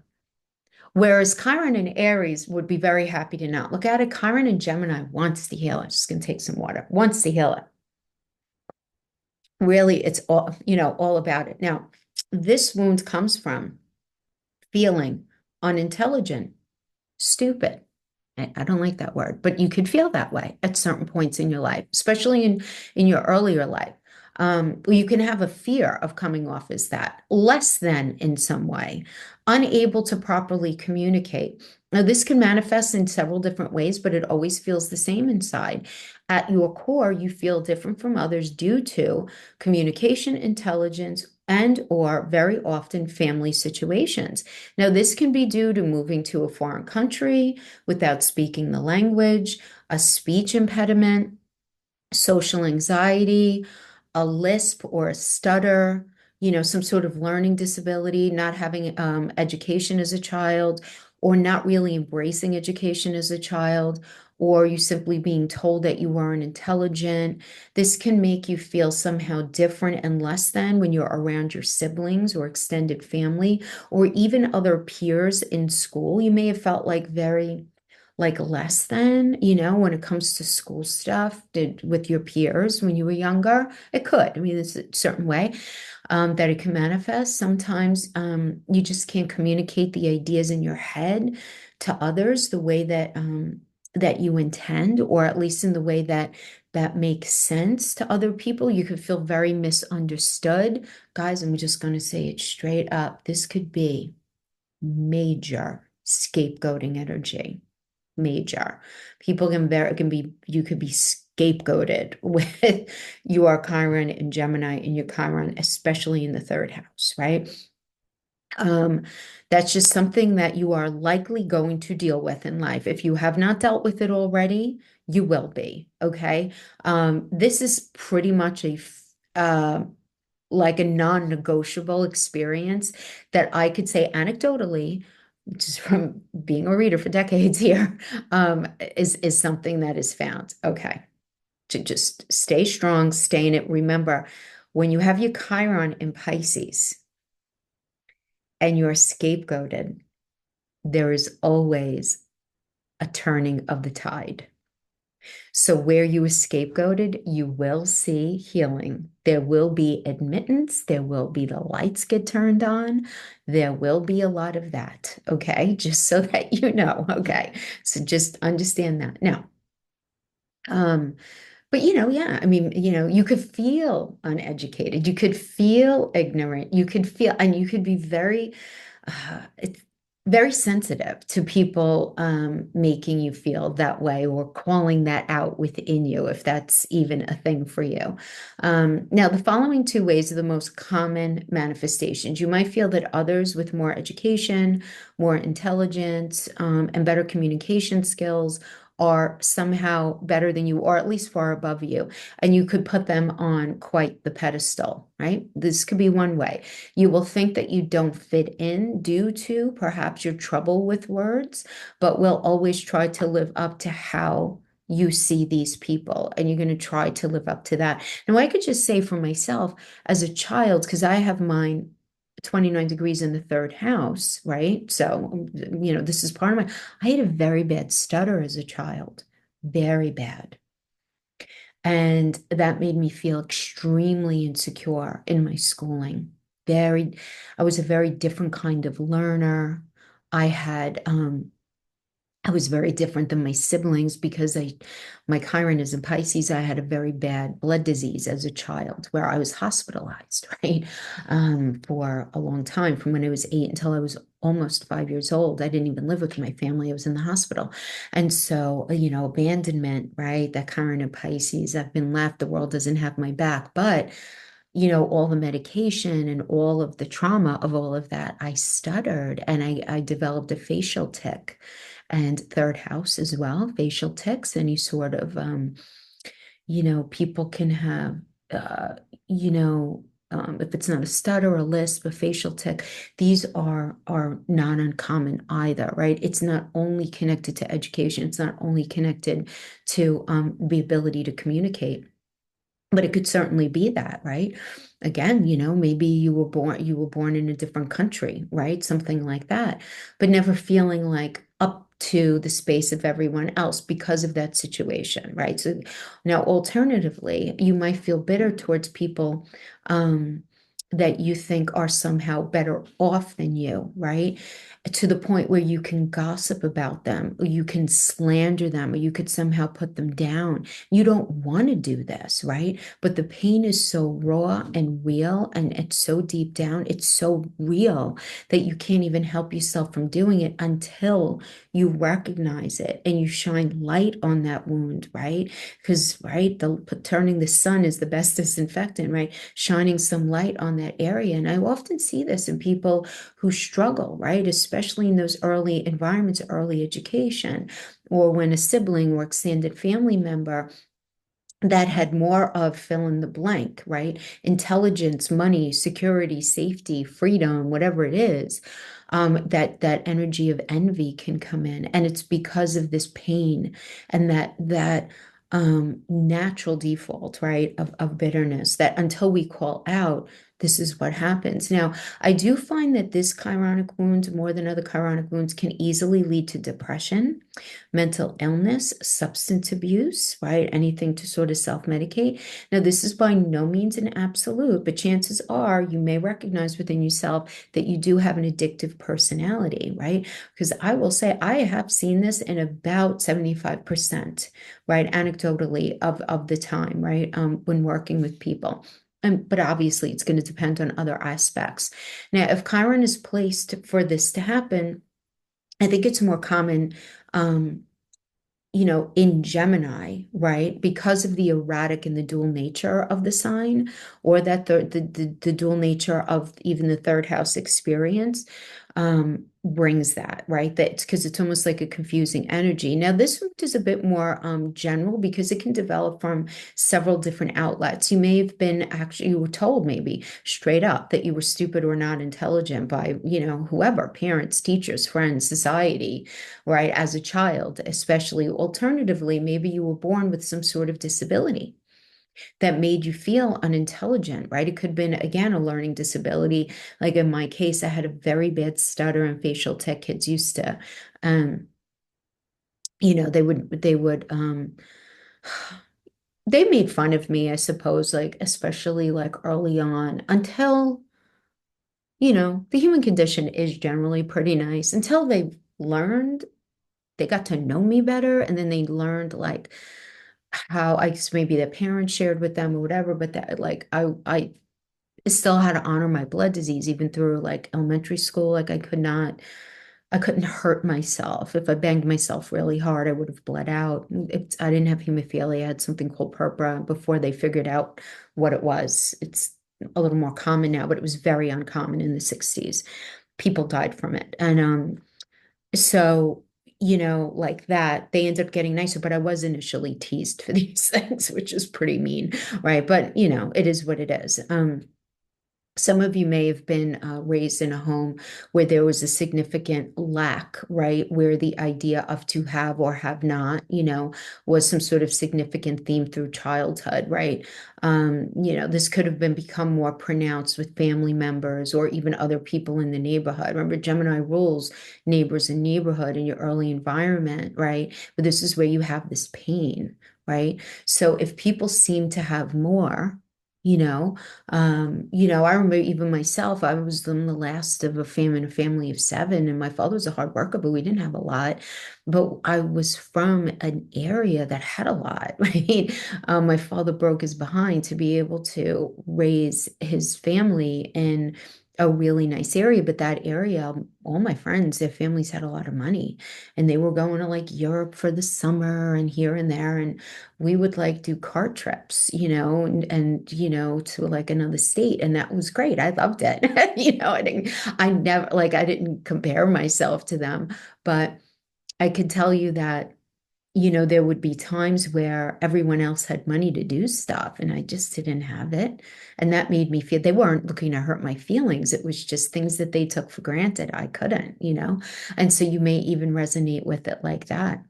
Whereas Chiron in Aries would be very happy to not look at it. Chiron in Gemini wants to heal it. Just gonna take some water. Wants to heal it. Really, it's all about it. Now, this wound comes from feeling unintelligent, stupid. I don't like that word, but you could feel that way at certain points in your life, especially in your earlier life. You can have a fear of coming off as that, less than in some way, unable to properly communicate. Now, this can manifest in several different ways, but it always feels the same inside. At your core, you feel different from others due to communication, intelligence, and or very often family situations. Now, this can be due to moving to a foreign country without speaking the language, a speech impediment, social anxiety, a lisp or a stutter, some sort of learning disability, not having education as a child, or not really embracing education as a child, or you simply being told that you weren't intelligent. This can make you feel somehow different and less than when you're around your siblings or extended family, or even other peers in school. You may have felt like very like less than, when it comes to school stuff with your peers when you were younger. It could. I mean, there's a certain way that it can manifest. Sometimes you just can't communicate the ideas in your head to others the way that you intend, or at least in the way that makes sense to other people. You could feel very misunderstood. Guys, I'm just going to say it straight up. This could be major scapegoating energy. Major. People you could be scapegoated with your Chiron and Gemini and your Chiron, especially in the third house, right? Um, that's just something that you are likely going to deal with in life. If you have not dealt with it already, you will be, okay? This is pretty much like a non-negotiable experience that I could say anecdotally, just from being a reader for decades here, is something that is found. Okay. To just stay strong, stay in it. Remember, when you have your Chiron in Pisces and you're scapegoated, there is always a turning of the tide. So where you were scapegoated, you will see healing. There will be admittance. There will be the lights get turned on. There will be a lot of that. Okay. Just so that you know. Okay. So just understand that. Now, but yeah, I mean, you could feel uneducated. You could feel ignorant. You could feel, and you could be it's very sensitive to people making you feel that way or calling that out within you, if that's even a thing for you. Now, the following two ways are the most common manifestations. You might feel that others with more education, more intelligence, and better communication skills are somehow better than you, or at least far above you, and you could put them on quite the pedestal, right? This could be one way. You will think that you don't fit in due to perhaps your trouble with words, but will always try to live up to how you see these people, and you're going to try to live up to that. Now, I could just say for myself as a child, because I have mine 29 degrees in the third house, right? So, this is part of I had a very bad stutter as a child, very bad. And that made me feel extremely insecure in my schooling. I was a very different kind of learner. I had I was very different than my siblings because my Chiron is in Pisces. I had a very bad blood disease as a child where I was hospitalized, right? For a long time, from when I was 8 until I was almost 5 years old. I didn't even live with my family. I was in the hospital. And so, abandonment, right? That Chiron in Pisces, I've been left, the world doesn't have my back. But all the medication and all of the trauma of all of that, I stuttered and I developed a facial tic, and third house as well, facial tics, any sort of, people can have, uh, you know, if it's not a stutter or a lisp, a facial tic, these are not uncommon either, right? It's not only connected to education, it's not only connected to the ability to communicate. But it could certainly be that, right? Again, maybe you were born in a different country, right? Something like that, but never feeling like up to the space of everyone else because of that situation, right? So now alternatively, you might feel bitter towards people that you think are somehow better off than you, right? To the point where you can gossip about them, or you can slander them, or you could somehow put them down. You don't want to do this, right? But the pain is so raw and real, and it's so deep down, it's so real that you can't even help yourself from doing it until you recognize it and you shine light on that wound, right? Because, right, turning the sun is the best disinfectant, right? Shining some light on that area. And I often see this in people who struggle, right? Especially in those early environments, early education, or when a sibling or extended family member that had more of fill in the blank, right? Intelligence, money, security, safety, freedom, whatever it is, that energy of envy can come in. And it's because of this pain and that natural default, right, of bitterness that until we call out, this is what happens. Now, I do find that this chironic wound, more than other chironic wounds, can easily lead to depression, mental illness, substance abuse, right? Anything to sort of self-medicate. Now, this is by no means an absolute, but chances are you may recognize within yourself that you do have an addictive personality, right? Because I will say I have seen this in about 75%, right? Anecdotally of the time, right? When working with people. But obviously, it's going to depend on other aspects. Now, if Chiron is placed for this to happen, I think it's more common, um, in Gemini, right? Because of the erratic and the dual nature of the sign, or that the dual nature of even the third house experience brings that, right? That's because it's almost like a confusing energy. Now, this one is a bit more general because it can develop from several different outlets. You may have been actually, you were told maybe straight up that you were stupid or not intelligent by, whoever, parents, teachers, friends, society, right? As a child, especially. Alternatively, maybe you were born with some sort of disability that made you feel unintelligent, right? It could have been, again, a learning disability. Like in my case, I had a very bad stutter and facial tech. Kids used to, um, they made fun of me, I suppose, like, especially like early on until, the human condition is generally pretty nice until they got to know me better, and then they learned like how I guess maybe their parents shared with them or whatever, but that like I still had to honor my blood disease even through like elementary school. Like I couldn't hurt myself. If I banged myself really hard, I would have bled out. I didn't have hemophilia. I had something called purpura before they figured out what it was. It's a little more common now, but it was very uncommon in the 60s. People died from it. And so, like that, they ended up getting nicer, but I was initially teased for these things, which is pretty mean, right? But, it is what it is. Some of you may have been raised in a home where there was a significant lack, right? Where the idea of to have or have not, was some sort of significant theme through childhood, right? This could have been become more pronounced with family members or even other people in the neighborhood. Remember, Gemini rules neighbors and neighborhood in your early environment, right? But this is where you have this pain, right? So if people seem to have more, you know, I remember even myself, I was the last of a family of seven, and my father was a hard worker, but we didn't have a lot. But I was from an area that had a lot, right? My father broke his behind to be able to raise his family in a really nice area. But that area, all my friends, their families had a lot of money, and they were going to like Europe for the summer and here and there. And we would like do car trips, and to like another state. And that was great. I loved it. I didn't compare myself to them, but I could tell you that, there would be times where everyone else had money to do stuff and I just didn't have it. And that made me feel they weren't looking to hurt my feelings. It was just things that they took for granted. I couldn't. And so you may even resonate with it like that.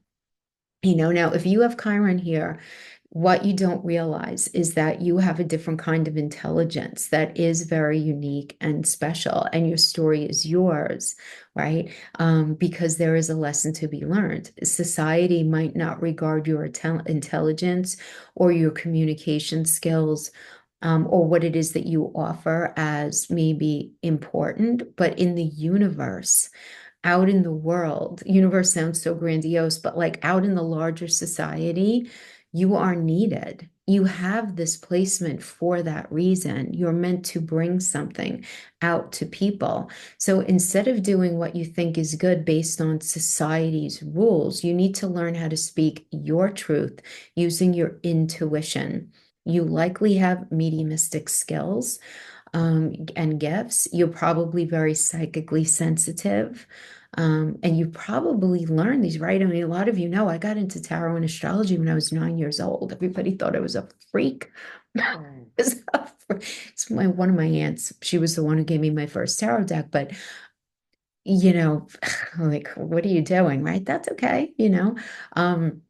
Now if you have Chiron here, what you don't realize is that you have a different kind of intelligence that is very unique and special, and your story is yours, right? Because there is a lesson to be learned. Society might not regard your intelligence or your communication skills, or what it is that you offer as maybe important, but in the universe, out in the world, universe sounds so grandiose, but like out in the larger society, you are needed. You have this placement for that reason. You're meant to bring something out to people. So instead of doing what you think is good based on society's rules, you need to learn how to speak your truth using your intuition. You likely have mediumistic skills and gifts. You're probably very psychically sensitive. And you probably learned these, right? I mean, a lot of I got into tarot and astrology when I was 9 years old. Everybody thought I was a freak. It's one of my aunts. She was the one who gave me my first tarot deck, but like, what are you doing? Right? That's okay. Um,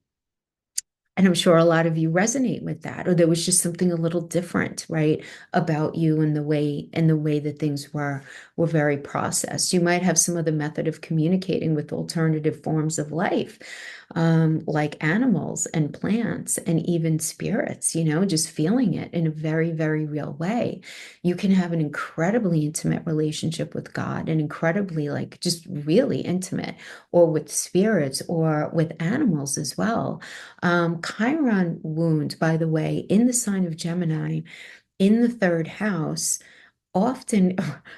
And I'm sure a lot of you resonate with that, or there was just something a little different, right, about you and the way that things were very processed. You might have some other method of communicating with alternative forms of life, like animals and plants and even spirits, just feeling it in a very, very real way. You can have an incredibly intimate relationship with God, and incredibly, like, just really intimate, or with spirits or with animals as well. Chiron wound, by the way, in the sign of Gemini, in the third house, often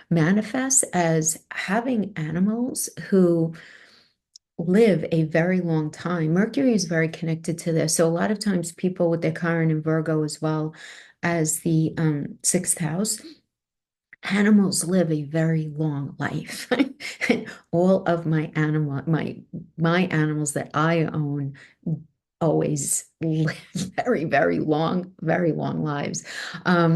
manifests as having animals who live a very long time. Mercury is very connected to this. So a lot of times people with their Chiron and Virgo, as well as the sixth house, animals live a very long life. And all of my animals that I own always live very long lives.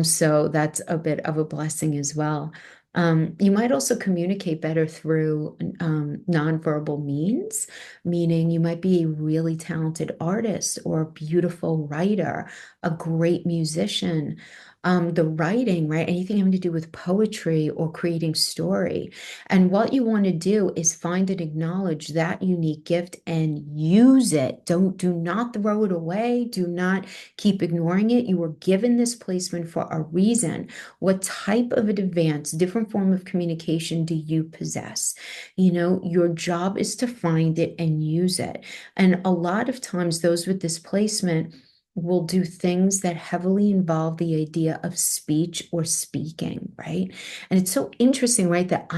So that's a bit of a blessing as well. You might also communicate better through nonverbal means, meaning you might be a really talented artist or a beautiful writer, a great musician. The writing, right? Anything having to do with poetry or creating story. And what you want to do is find and acknowledge that unique gift and use it. Do not throw it away. Do not keep ignoring it. You were given this placement for a reason. What type of advanced, different form of communication do you possess? Your job is to find it and use it. And a lot of times, those with this placement will do things that heavily involve the idea of speech or speaking, right? And it's so interesting, right, that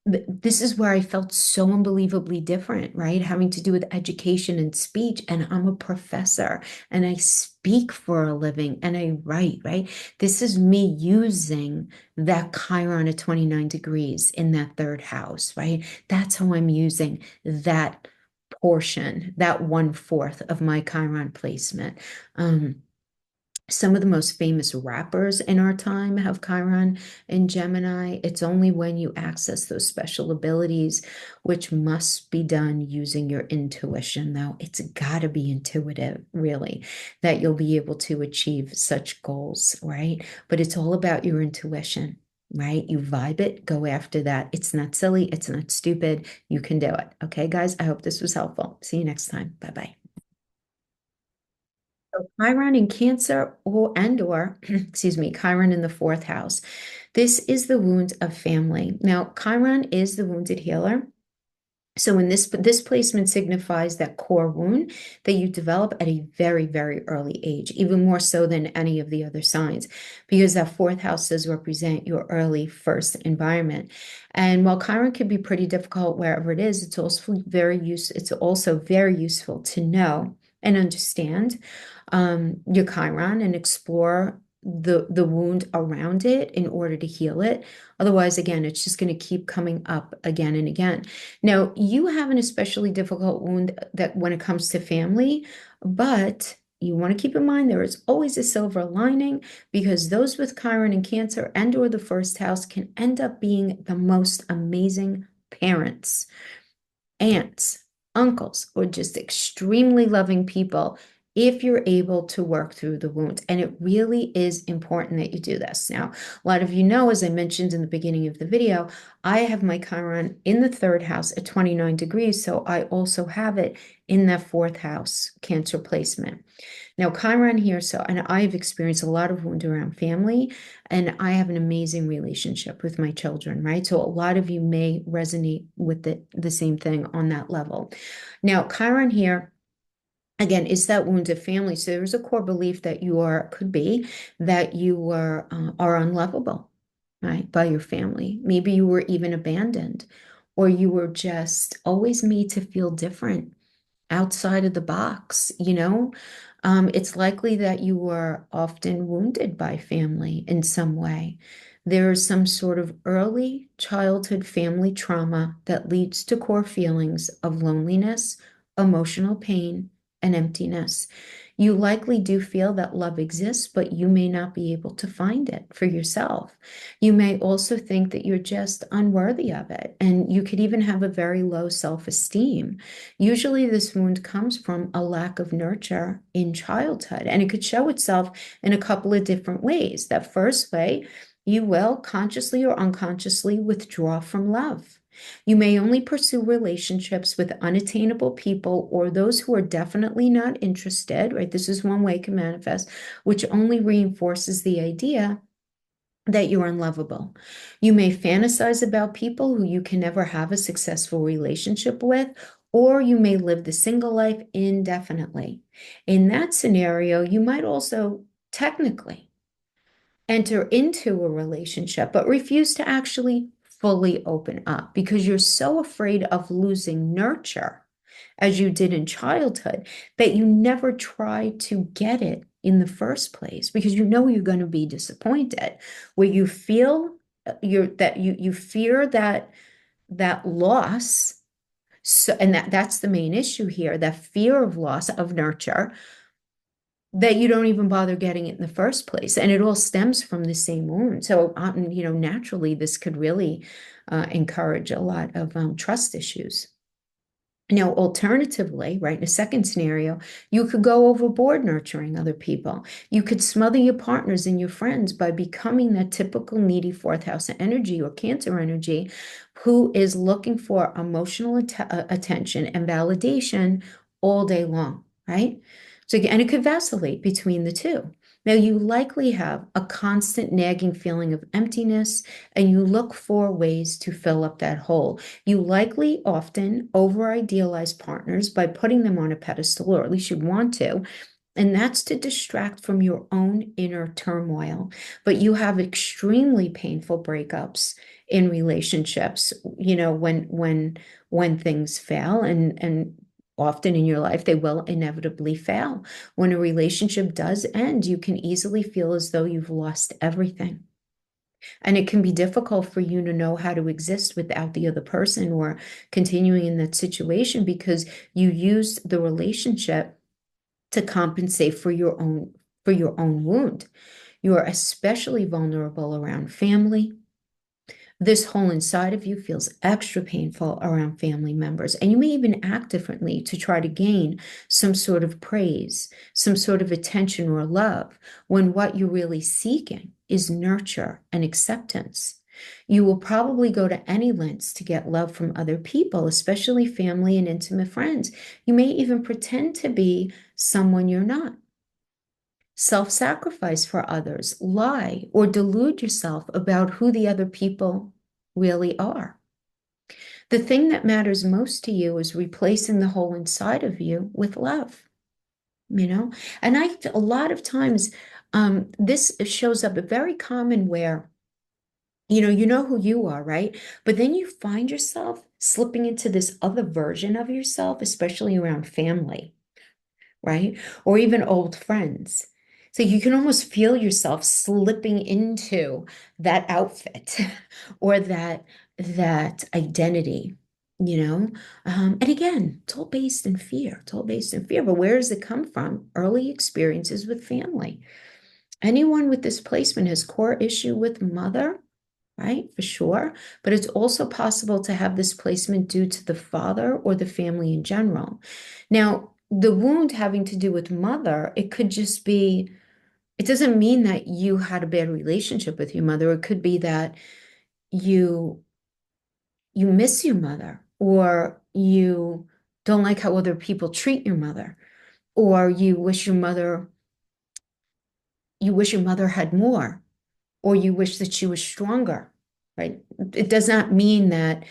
this is where I felt so unbelievably different, right? Having to do with education and speech. And I'm a professor and I speak for a living and I write, right? This is me using that Chiron at 29 degrees in that third house, right? That's how I'm using that portion, that 1/4 of my Chiron placement. Some of the most famous rappers in our time have Chiron in Gemini. It's only when you access those special abilities, which must be done using your intuition, though. It's got to be intuitive, really, that you'll be able to achieve such goals, right? But it's all about your intuition, right? You vibe it, go after that. It's not silly, it's not stupid. You can do it. Okay, guys, I hope this was helpful. See you next time. Bye-bye. So Chiron in Cancer or excuse me, Chiron in the fourth house. This is the wound of family. Now, Chiron is the wounded healer. So in this placement signifies that core wound that you develop at a very, very early age, even more so than any of the other signs, because that fourth house does represent your early first environment. And while Chiron can be pretty difficult wherever it is, it's also very useful to know and understand your Chiron and explore the wound around it in order to heal it. Otherwise, again, it's just going to keep coming up again and again. Now, you have an especially difficult wound that when it comes to family, but you want to keep in mind there is always a silver lining, because those with Chiron and Cancer and or the first house can end up being the most amazing parents, aunts, uncles, or just extremely loving people if you're able to work through the wound. And it really is important that you do this. Now, a lot of you know, as I mentioned in the beginning of the video, I have my Chiron in the third house at 29 degrees. So I also have it in that fourth house Cancer placement. Now, Chiron here, and I've experienced a lot of wound around family, and I have an amazing relationship with my children, right? So a lot of you may resonate with the same thing on that level. Now, Chiron here, again, is that wounded family. So there's a core belief that could be that you are unlovable, right, by your family. Maybe you were even abandoned, or you were just always made to feel different, outside of the box. It's likely that you were often wounded by family in some way. There is some sort of early childhood family trauma that leads to core feelings of loneliness, emotional pain, and emptiness. You likely do feel that love exists, but you may not be able to find it for yourself. You may also think that you're just unworthy of it, and you could even have a very low self-esteem. Usually, this wound comes from a lack of nurture in childhood, and it could show itself in a couple of different ways. That first way, you will consciously or unconsciously withdraw from love. You may only pursue relationships with unattainable people or those who are definitely not interested, right? This is one way it can manifest, which only reinforces the idea that you're unlovable. You may fantasize about people who you can never have a successful relationship with, or you may live the single life indefinitely. In that scenario, you might also technically enter into a relationship, but refuse to actually fully open up because you're so afraid of losing nurture as you did in childhood that you never try to get it in the first place because you know you're going to be disappointed, where you feel you fear that loss. So, and that's the main issue here, that fear of loss of nurture, that you don't even bother getting it in the first place. And it all stems from the same wound. So, naturally, this could really encourage a lot of trust issues. Now, alternatively, right, in a second scenario, you could go overboard nurturing other people. You could smother your partners and your friends by becoming that typical needy fourth house energy or Cancer energy who is looking for emotional attention and validation all day long, right? So, and it could vacillate between the two. Now, you likely have a constant nagging feeling of emptiness, and you look for ways to fill up that hole. You likely often over-idealize partners by putting them on a pedestal, or at least you want to, and that's to distract from your own inner turmoil. But you have extremely painful breakups in relationships, when things fail, and often in your life, they will inevitably fail. When a relationship does end, you can easily feel as though you've lost everything. And it can be difficult for you to know how to exist without the other person or continuing in that situation because you used the relationship to compensate for your own wound. You are especially vulnerable around family. This hole inside of you feels extra painful around family members, and you may even act differently to try to gain some sort of praise, some sort of attention or love, when what you're really seeking is nurture and acceptance. You will probably go to any lengths to get love from other people, especially family and intimate friends. You may even pretend to be someone you're not. Self-sacrifice for others, lie, or delude yourself about who the other people really are. The thing that matters most to you is replacing the hole inside of you with love, And a lot of times, this shows up very common where, you know who you are, right? But then you find yourself slipping into this other version of yourself, especially around family, right? Or even old friends. So you can almost feel yourself slipping into that outfit or that identity, And again, it's all based in fear. It's all based in fear. But where does it come from? Early experiences with family. Anyone with this placement has core issue with mother, right? For sure. But it's also possible to have this placement due to the father or the family in general. Now, the wound having to do with mother, it could just be, it doesn't mean that you had a bad relationship with your mother. It could be that you miss your mother, or you don't like how other people treat your mother, or you wish your mother had more, or you wish that she was stronger, right? It does not mean that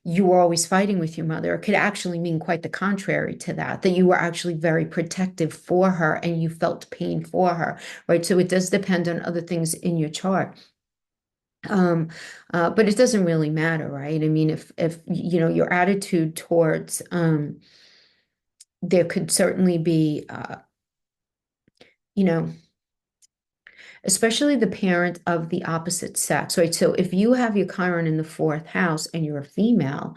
you were always fighting with your mother. It could actually mean quite the contrary to that, that you were actually very protective for her and you felt pain for her, right? So it does depend on other things in your chart. But it doesn't really matter, right? I mean, if your attitude towards there could certainly be you know especially the parent of the opposite sex, right? So if you have your Chiron in the fourth house and you're a female,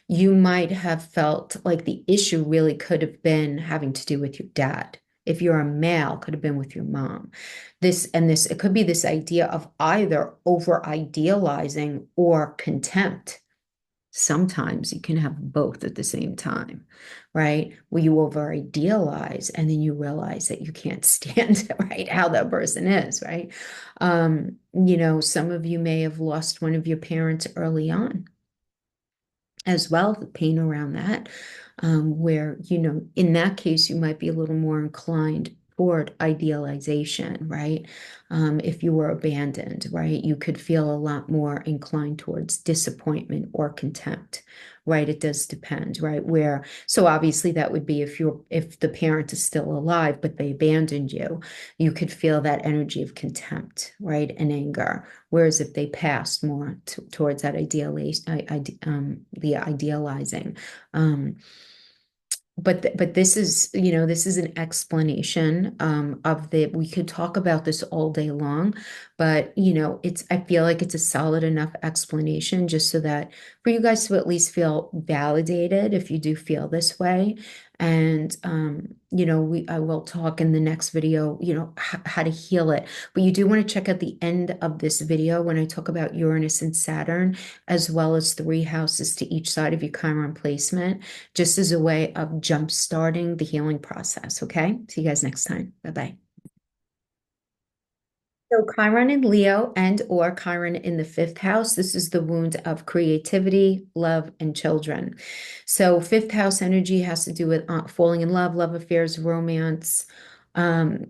you might have felt like the issue really could have been having to do with your dad. If you're a male, could have been with your mom. This, it could be this idea of either over idealizing or contempt. Sometimes you can have both at the same time, right? Where you over idealize and then you realize that you can't stand, right, how that person is, right? Some of you may have lost one of your parents early on as well, the pain around that, where, in that case, you might be a little more inclined toward idealization, right? If you were abandoned, right, you could feel a lot more inclined towards disappointment or contempt, right? It does depend, right? So obviously that would be if the parent is still alive, but they abandoned you, you could feel that energy of contempt, right? And anger. Whereas if they passed more towards that the idealizing. But this is an explanation we could talk about this all day long, but I feel like it's a solid enough explanation just so that for you guys to at least feel validated if you do feel this way. And I will talk in the next video, how to heal it. But you do want to check out the end of this video when I talk about Uranus and Saturn, as well as 3 houses to each side of your Chiron placement, just as a way of jump-starting the healing process. Okay? See you guys next time. Bye-bye. So Chiron in Leo and/or Chiron in the 5th house, this is the wound of creativity, love, and children. So 5th house energy has to do with falling in love, love affairs, romance, um,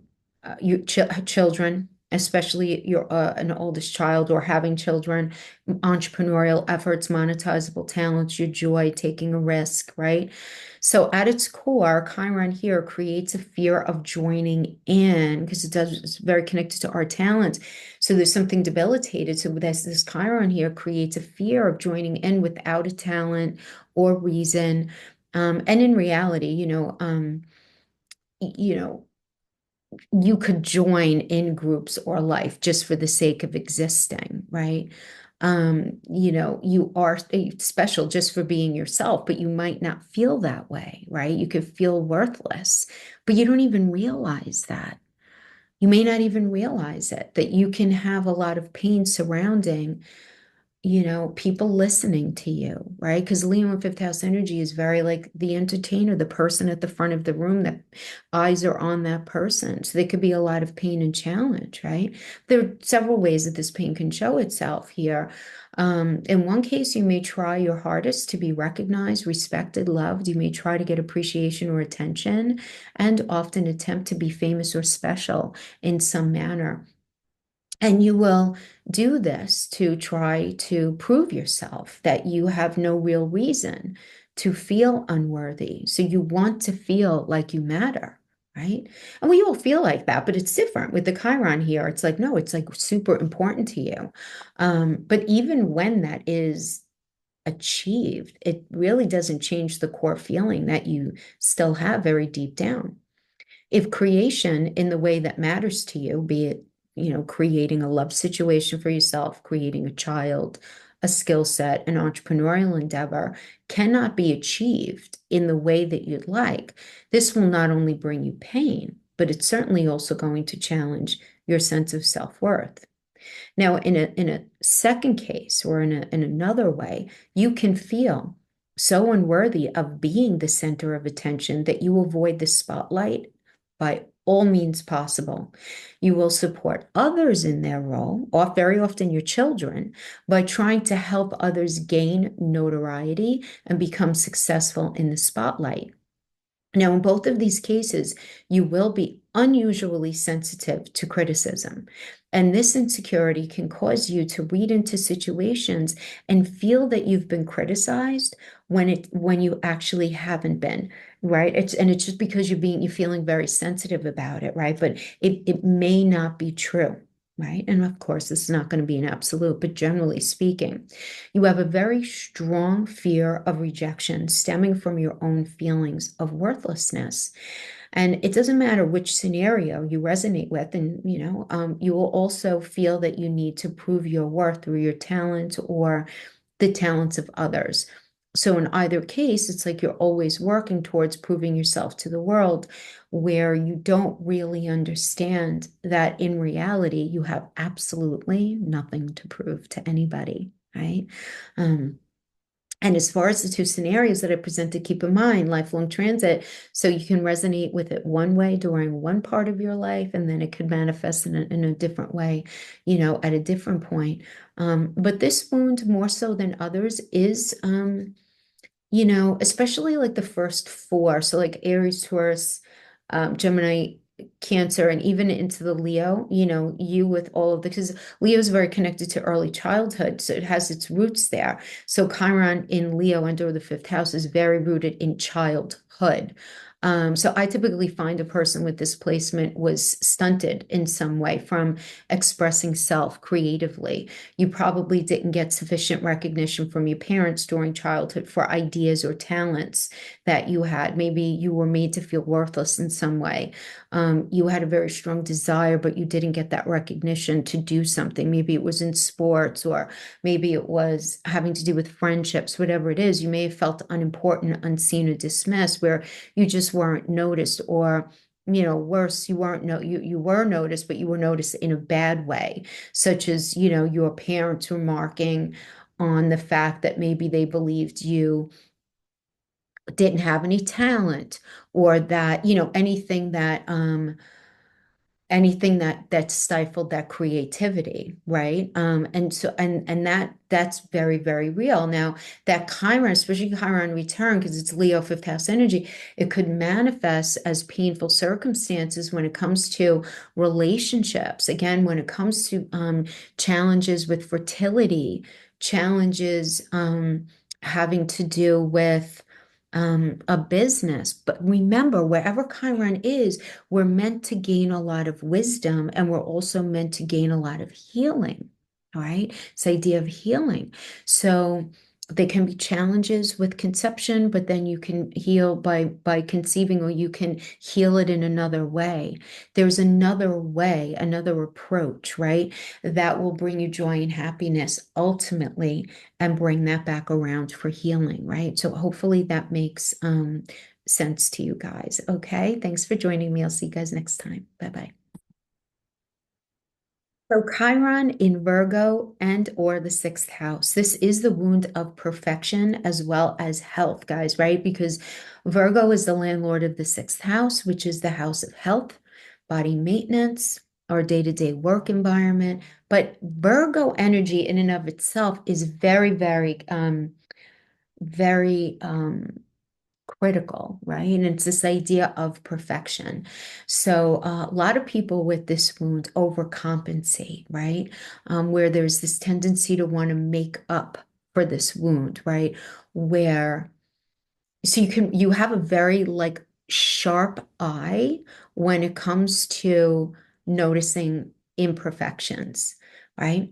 children, especially you're an oldest child or having children, entrepreneurial efforts, monetizable talents, your joy, taking a risk, right? So at its core, Chiron here creates a fear of joining in because it's very connected to our talents. So there's something debilitated. So this Chiron here creates a fear of joining in without a talent or reason. And in reality, you know, you could join in groups or life just for the sake of existing, right? You are special just for being yourself, but you might not feel that way, right? You could feel worthless, but you don't even realize that. You may not even realize it, that you can have a lot of pain surrounding people listening to you, right? Because Leo in 5th house energy is very like the entertainer, the person at the front of the room, that eyes are on that person. So there could be a lot of pain and challenge, right? There are several ways that this pain can show itself here. In one case, you may try your hardest to be recognized, respected, loved. You may try to get appreciation or attention, and often attempt to be famous or special in some manner. And you will do this to try to prove yourself that you have no real reason to feel unworthy. So you want to feel like you matter, right? And we all feel like that, but it's different with the Chiron here. It's like, no, it's like super important to you. But even when that is achieved, it really doesn't change the core feeling that you still have very deep down. If creation in the way that matters to you, be it, creating a love situation for yourself, creating a child, a skill set, an entrepreneurial endeavor, cannot be achieved in the way that you'd like, this will not only bring you pain, but it's certainly also going to challenge your sense of self-worth. Now, in a second case, or in another way, you can feel so unworthy of being the center of attention that you avoid the spotlight by all means possible. You will support others in their role, or very often your children, by trying to help others gain notoriety and become successful in the spotlight. Now, in both of these cases, you will be unusually sensitive to criticism. And this insecurity can cause you to read into situations and feel that you've been criticized when you actually haven't been, right? It's just because you're feeling very sensitive about it, right? But it may not be true. Right. And of course, this is not going to be an absolute, but generally speaking, you have a very strong fear of rejection stemming from your own feelings of worthlessness. And it doesn't matter which scenario you resonate with. And, you will also feel that you need to prove your worth through your talent or the talents of others. So in either case, it's like you're always working towards proving yourself to the world, where you don't really understand that in reality, you have absolutely nothing to prove to anybody, right? Um, and as far as the two scenarios that I presented, keep in mind lifelong transit. So you can resonate with it one way during one part of your life, and then it could manifest in a different way, at a different point. But this wound, more so than others, is especially like the first four. So like Aries, Taurus, Gemini, Cancer, and even into the Leo, you with all of the, because Leo is very connected to early childhood. So it has its roots there. So Chiron in Leo under the fifth house is very rooted in childhood. So I typically find a person with this placement was stunted in some way from expressing self creatively. You probably didn't get sufficient recognition from your parents during childhood for ideas or talents that you had. Maybe you were made to feel worthless in some way. You had a very strong desire, but you didn't get that recognition to do something. Maybe it was in sports, or maybe it was having to do with friendships, whatever it is. You may have felt unimportant, unseen, or dismissed, where you just weren't noticed, or worse, you weren't you were noticed, but you were noticed in a bad way, such as, your parents remarking on the fact that maybe they believed you didn't have any talent, or that, anything that stifled that creativity, right? And so and that's very, very real. Now, that Chiron, especially Chiron return, because it's Leo fifth house energy, it could manifest as painful circumstances when it comes to relationships. Again, when it comes to challenges with fertility, challenges having to do with a business. But remember, wherever Chiron is, we're meant to gain a lot of wisdom, and we're also meant to gain a lot of healing. All right. This idea of healing. So there can be challenges with conception, but then you can heal by conceiving, or you can heal it in another way. There's another way, another approach, right? That will bring you joy and happiness ultimately, and bring that back around for healing, right? So hopefully that makes sense to you guys. Okay. Thanks for joining me. I'll see you guys next time. Bye-bye. So Chiron in Virgo and or the sixth house. This is the wound of perfection as well as health, guys, right? Because Virgo is the landlord of the sixth house, which is the house of health, body maintenance, our day-to-day work environment. But Virgo energy in and of itself is very, very, very critical, right? And it's this idea of perfection. So a lot of people with this wound overcompensate, right? Where there's this tendency to want to make up for this wound, right? Where so you have a very like sharp eye when it comes to noticing imperfections, right?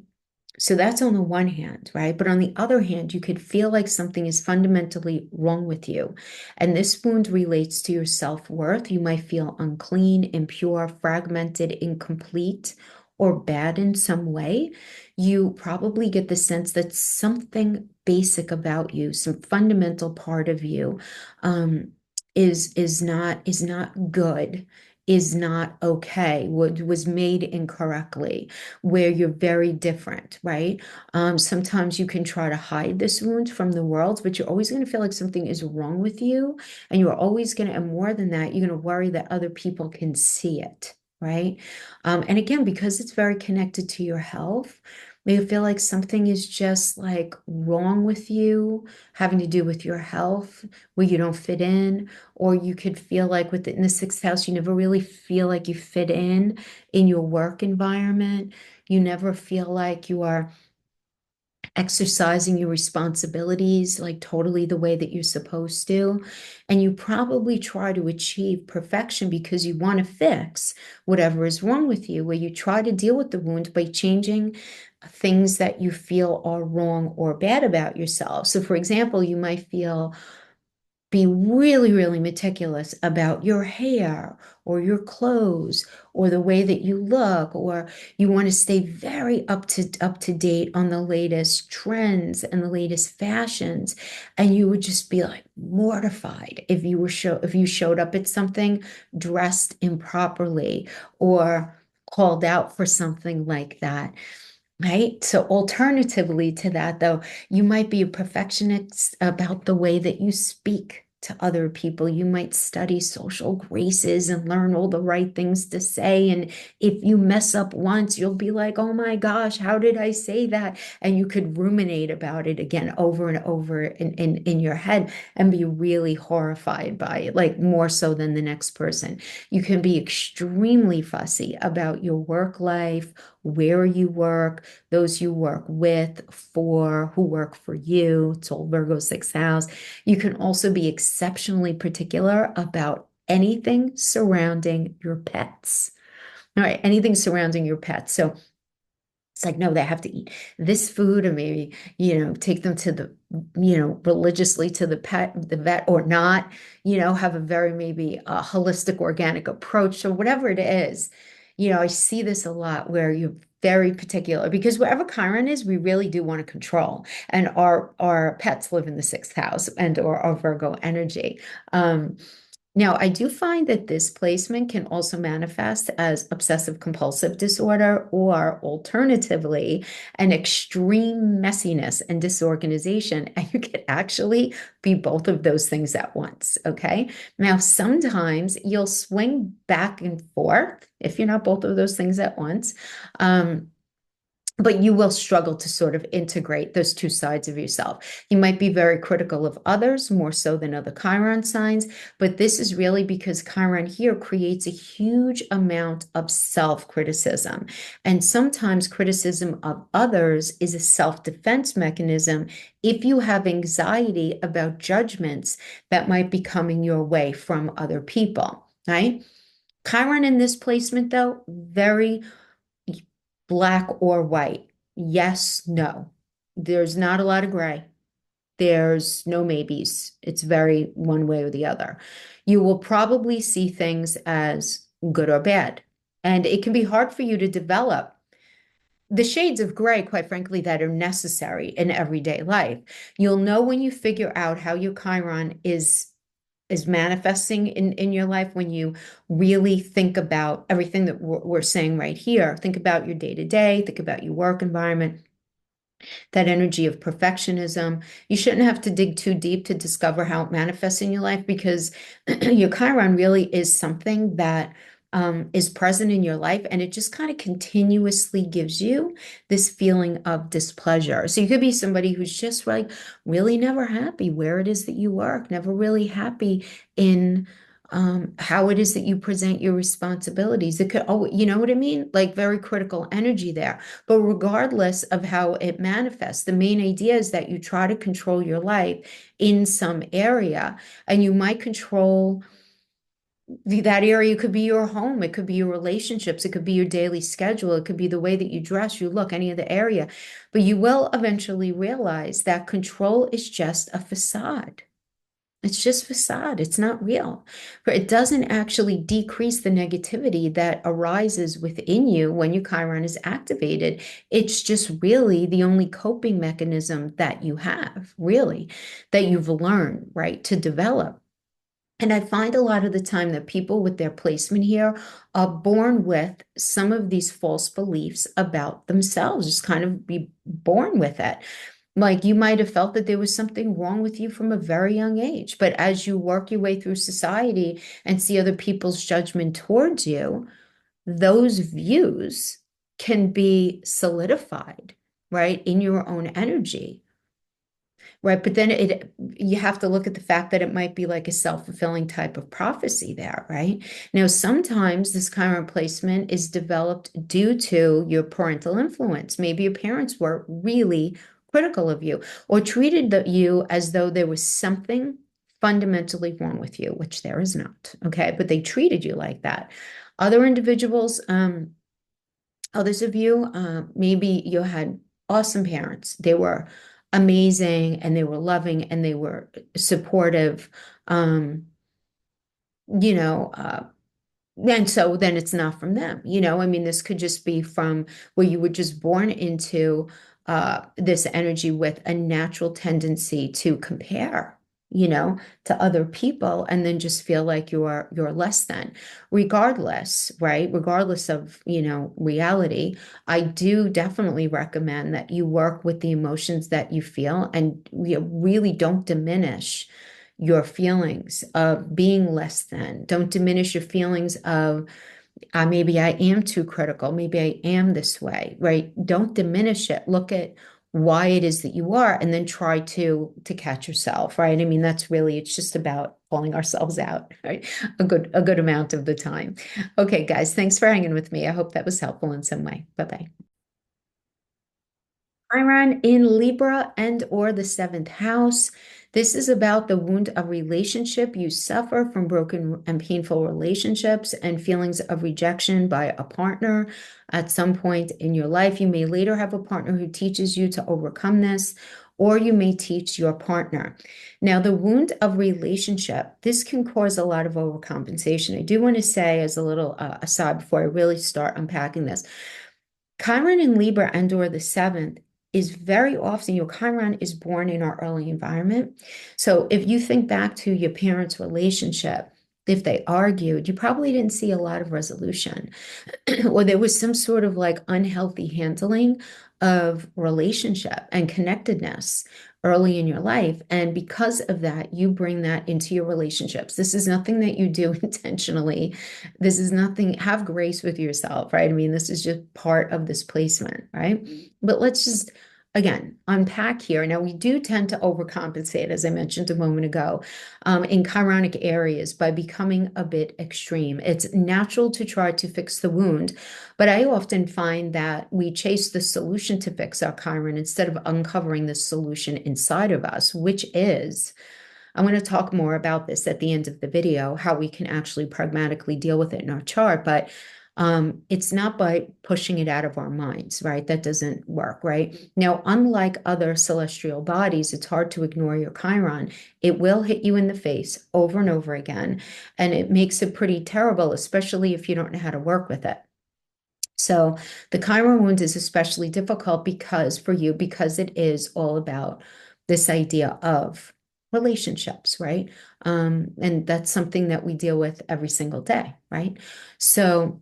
So that's on the one hand, right? But on the other hand, you could feel like something is fundamentally wrong with you. And this wound relates to your self-worth. You might feel unclean, impure, fragmented, incomplete, or bad in some way. You probably get the sense that something basic about you, some fundamental part of you, is not good, is not okay, was made incorrectly, where you're very different, right? Sometimes you can try to hide this wound from the world, but you're always going to feel like something is wrong with you. And you're always going to, and more than that, you're going to worry that other people can see it, right? And again, because it's very connected to your health, you feel like something is just like wrong with you, having to do with your health, where you don't fit in, or you could feel like within the sixth house, you never really feel like you fit in your work environment. You never feel like you are exercising your responsibilities like totally the way that you're supposed to. And you probably try to achieve perfection because you want to fix whatever is wrong with you, where you try to deal with the wound by changing things that you feel are wrong or bad about yourself. So, for example, you might feel be really, really meticulous about your hair or your clothes or the way that you look, or you want to stay very up to date on the latest trends and the latest fashions. And you would just be like mortified if if you showed up at something dressed improperly or called out for something like that. Right. So, alternatively to that, though, you might be a perfectionist about the way that you speak to other people. You might study social graces and learn all the right things to say. And if you mess up once, you'll be like, oh my gosh, how did I say that? And you could ruminate about it again over and over in your head and be really horrified by it, like more so than the next person. You can be extremely fussy about your work life, where you work, those you work with, for who work for you. It's all Virgo sixth house. You can also be exceptionally particular about anything surrounding your pets. All right, anything surrounding your pets. So it's like, no, they have to eat this food, or maybe, take them to the, religiously to the vet or not, have a very maybe a holistic organic approach or whatever it is. I see this a lot where you're very particular because wherever Chiron is, we really do want to control. And our pets live in the sixth house and or our Virgo energy. Now, I do find that this placement can also manifest as obsessive compulsive disorder, or alternatively, an extreme messiness and disorganization. And you could actually be both of those things at once. Okay. Now, sometimes you'll swing back and forth if you're not both of those things at once. But you will struggle to sort of integrate those two sides of yourself. You might be very critical of others, more so than other Chiron signs, but this is really because Chiron here creates a huge amount of self-criticism. And sometimes criticism of others is a self-defense mechanism if you have anxiety about judgments that might be coming your way from other people, right? Chiron in this placement, though, very black or white. Yes, no. There's not a lot of gray. There's no maybes. It's very one way or the other. You will probably see things as good or bad. And it can be hard for you to develop the shades of gray, quite frankly, that are necessary in everyday life. You'll know when you figure out how your Chiron is manifesting in your life when you really think about everything that we're saying right here. Think about your day-to-day, think about your work environment, that energy of perfectionism. You shouldn't have to dig too deep to discover how it manifests in your life, because your Chiron really is something that is present in your life, and it just kind of continuously gives you this feeling of displeasure. So you could be somebody who's just like really never happy where it is that you work, never really happy in how it is that you present your responsibilities. It could, oh, you know what I mean? Like very critical energy there. But regardless of how it manifests, the main idea is that you try to control your life in some area, and you might control that area. Could be your home, it could be your relationships, it could be your daily schedule, it could be the way that you dress, you look, any other area. But you will eventually realize that control is just a facade. It's just facade. It's not real. But it doesn't actually decrease the negativity that arises within you when your Chiron is activated. It's just really the only coping mechanism that you have, really, that you've learned, right, to develop. And I find a lot of the time that people with their placement here are born with some of these false beliefs about themselves, just kind of be born with it. Like you might have felt that there was something wrong with you from a very young age, but as you work your way through society and see other people's judgment towards you, those views can be solidified, right, in your own energy. Right. But then you have to look at the fact that it might be like a self-fulfilling type of prophecy there, right? Now, sometimes this Chiron placement is developed due to your parental influence. Maybe your parents were really critical of you or treated you as though there was something fundamentally wrong with you, which there is not. Okay. But they treated you like that. Other individuals, others of you, maybe you had awesome parents. They were amazing and they were loving and they were supportive, um, you know, and so then it's not from them, I mean, this could just be from where you were just born into this energy with a natural tendency to compare, to other people and then just feel like you're less than, regardless, right? Regardless of, reality. I do definitely recommend that you work with the emotions that you feel and you really don't diminish your feelings of being less than. Don't diminish your feelings of maybe I am too critical. Maybe I am this way, right? Don't diminish it. Look at why it is that you are, and then try to catch yourself, right? I mean, that's really, it's just about pulling ourselves out, right? A good amount of the time. Okay, guys, thanks for hanging with me. I hope that was helpful in some way. Bye-bye. Chiron in Libra and or the seventh house. This is about the wound of relationship. You suffer from broken and painful relationships and feelings of rejection by a partner at some point in your life. You may later have a partner who teaches you to overcome this, or you may teach your partner. Now, the wound of relationship, this can cause a lot of overcompensation. I do want to say as a little aside before I really start unpacking this, Chiron in Libra and or the seventh is very often your Chiron is born in our early environment. So if you think back to your parents' relationship, if they argued, you probably didn't see a lot of resolution, or there was some sort of like unhealthy handling of relationship and connectedness early in your life. And because of that, you bring that into your relationships. This is nothing that you do intentionally. This is nothing, have grace with yourself, right? I mean, this is just part of this placement, right? But let's just, again, unpack here. Now, we do tend to overcompensate, as I mentioned a moment ago, in chironic areas by becoming a bit extreme. It's natural to try to fix the wound, but I often find that we chase the solution to fix our Chiron instead of uncovering the solution inside of us, which is, I'm going to talk more about this at the end of the video, how we can actually pragmatically deal with it in our chart, but it's not by pushing it out of our minds, right? That doesn't work, right? Now, unlike other celestial bodies, it's hard to ignore your Chiron. It will hit you in the face over and over again, and it makes it pretty terrible, especially if you don't know how to work with it. So the Chiron wound is especially difficult for you because it is all about this idea of relationships, right? And that's something that we deal with every single day, right? So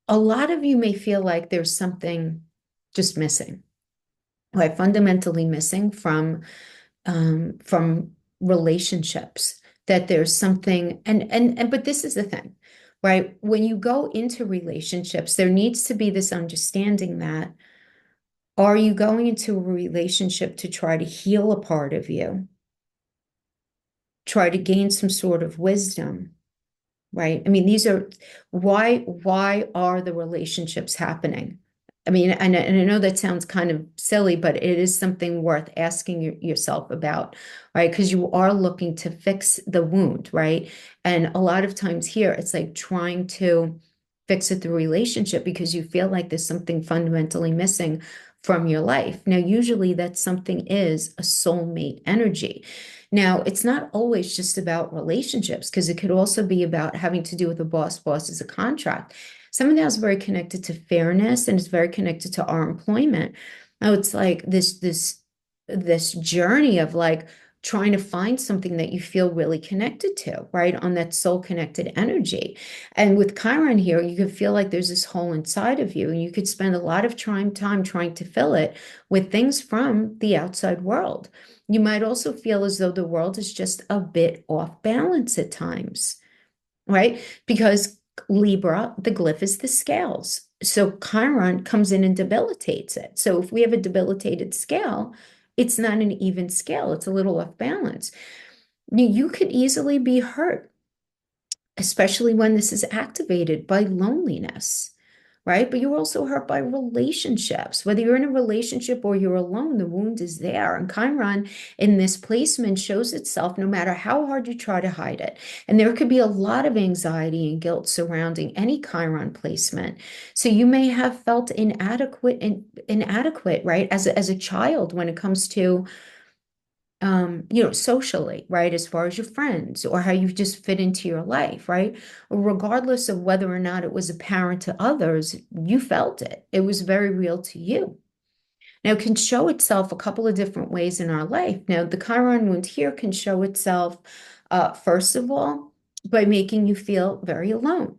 a lot of you may feel like there's something just missing, like fundamentally missing from relationships, that there's something, and but this is the thing, right? When you go into relationships, there needs to be this understanding that, are you going into a relationship to try to heal a part of you, try to gain some sort of wisdom, right? I mean, these are why are the relationships happening? I mean, and I know that sounds kind of silly, but it is something worth asking yourself about, right? Because you are looking to fix the wound, right? And a lot of times here, it's like trying to fix it through relationship because you feel like there's something fundamentally missing from your life. Now, usually that something is a soulmate energy. Now, it's not always just about relationships because it could also be about having to do with a boss is a contract. Some of that is very connected to fairness and it's very connected to our employment. Now, it's like this journey of like trying to find something that you feel really connected to, right? On that soul connected energy. And with Chiron here, you could feel like there's this hole inside of you, and you could spend a lot of time trying to fill it with things from the outside world. You might also feel as though the world is just a bit off balance at times, right? Because Libra, the glyph is the scales. So Chiron comes in and debilitates it. So if we have a debilitated scale, it's not an even scale. It's a little off balance. You could easily be hurt, especially when this is activated by loneliness, right? But you're also hurt by relationships. Whether you're in a relationship or you're alone, the wound is there. And Chiron in this placement shows itself no matter how hard you try to hide it. And there could be a lot of anxiety and guilt surrounding any Chiron placement. So you may have felt inadequate, right? As a child when it comes to socially, right? As far as your friends or how you just fit into your life, right? Regardless of whether or not it was apparent to others, you felt it. It was very real to you. Now, it can show itself a couple of different ways in our life. Now, the Chiron wound here can show itself, first of all, by making you feel very alone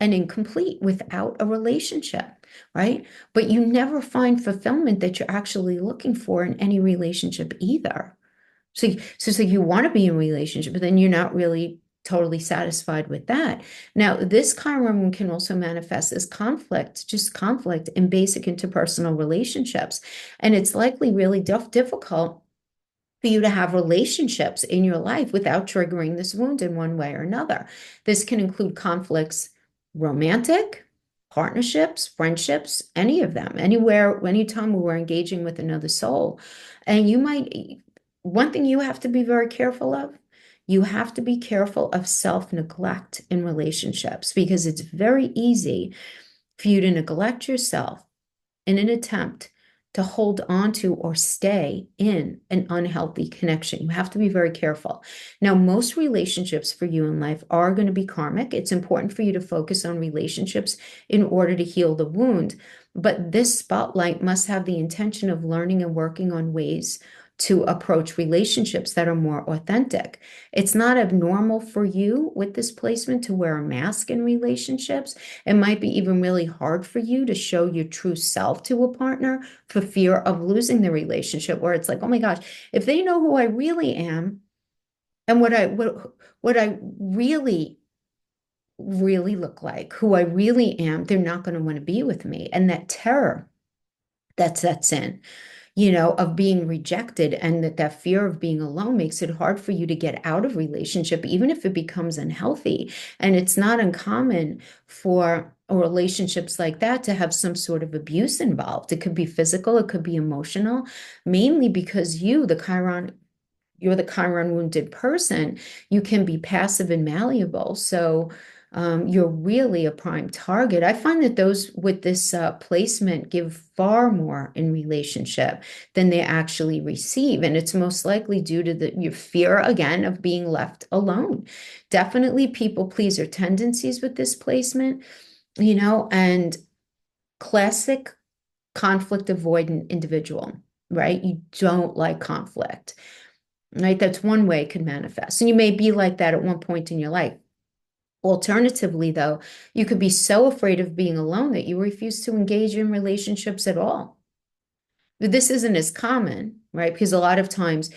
and incomplete without a relationship, right? But you never find fulfillment that you're actually looking for in any relationship either. So you want to be in a relationship, but then you're not really totally satisfied with that. Now, this Chiron can also manifest as conflict, just conflict in basic interpersonal relationships. And it's likely really difficult for you to have relationships in your life without triggering this wound in one way or another. This can include conflicts, romantic, partnerships, friendships, any of them, anywhere, anytime we're engaging with another soul. And one thing you have to be very careful of, you have to be careful of self-neglect in relationships because it's very easy for you to neglect yourself in an attempt to hold on to or stay in an unhealthy connection. You have to be very careful. Now, most relationships for you in life are going to be karmic. It's important for you to focus on relationships in order to heal the wound. But this spotlight must have the intention of learning and working on ways to approach relationships that are more authentic. It's not abnormal for you with this placement to wear a mask in relationships. It might be even really hard for you to show your true self to a partner for fear of losing the relationship, where it's like, oh my gosh, if they know who I really am and what I really look like, who I really am, they're not going to want to be with me. And that terror that sets in, of being rejected, and that fear of being alone makes it hard for you to get out of relationship, even if it becomes unhealthy. And it's not uncommon for relationships like that to have some sort of abuse involved. It could be physical, it could be emotional, mainly because you're the Chiron wounded person. You can be passive and malleable. So you're really a prime target. I find that those with this placement give far more in relationship than they actually receive. And it's most likely due to your fear, again, of being left alone. Definitely people pleaser tendencies with this placement, and classic conflict avoidant individual, right? You don't like conflict, right? That's one way it can manifest. And you may be like that at one point in your life. Alternatively, though, you could be so afraid of being alone that you refuse to engage in relationships at all. But this isn't as common, right? Because a lot of times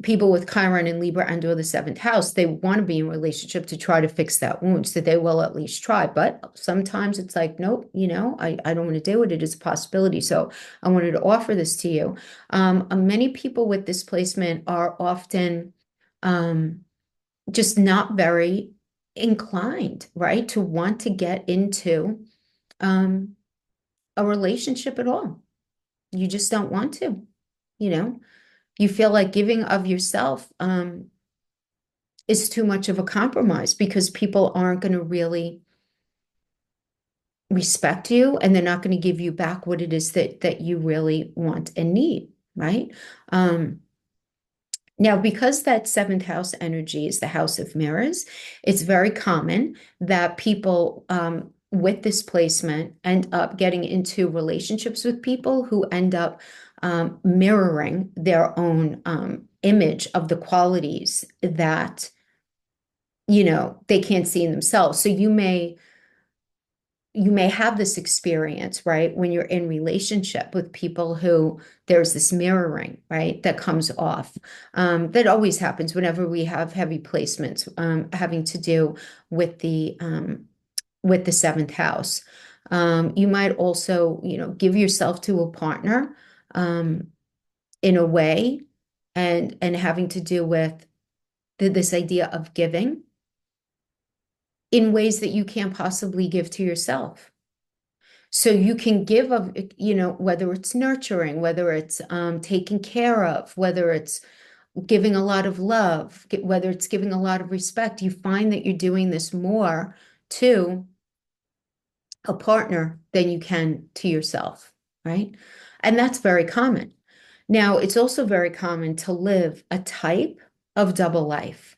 people with Chiron and Libra and or the seventh house, they want to be in a relationship to try to fix that wound. So they will at least try. But sometimes it's like, nope, I don't want to do it. It is a possibility. So I wanted to offer this to you. Many people with this placement are often just not very inclined, right, to want to get into a relationship at all. You just don't want to, you know. You feel like giving of yourself is too much of a compromise because people aren't going to really respect you, and they're not going to give you back what it is that you really want and need, right? Now, because that seventh house energy is the house of mirrors, it's very common that people with this placement end up getting into relationships with people who end up mirroring their own image of the qualities that, they can't see in themselves. So you may have this experience, right, when you're in relationship with people who there's this mirroring, right, that comes off. That always happens whenever we have heavy placements having to do with the seventh house. You might also, give yourself to a partner in a way, and having to do with this idea of giving in ways that you can't possibly give to yourself. So you can give of, whether it's nurturing, whether it's taking care of, whether it's giving a lot of love, whether it's giving a lot of respect, you find that you're doing this more to a partner than you can to yourself, right? And that's very common. Now, it's also very common to live a type of double life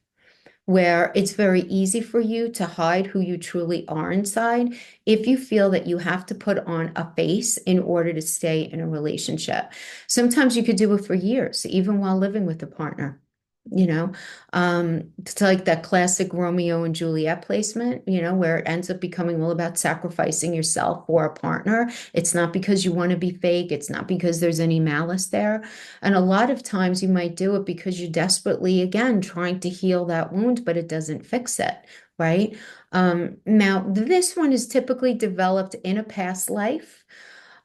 where it's very easy for you to hide who you truly are inside if you feel that you have to put on a face in order to stay in a relationship. Sometimes you could do it for years, even while living with a partner. It's like that classic Romeo and Juliet placement, where it ends up becoming all about sacrificing yourself for a partner. It's not because you want to be fake. It's not because there's any malice there. And a lot of times you might do it because you're desperately, again, trying to heal that wound, but it doesn't fix it, right? Now, this one is typically developed in a past life.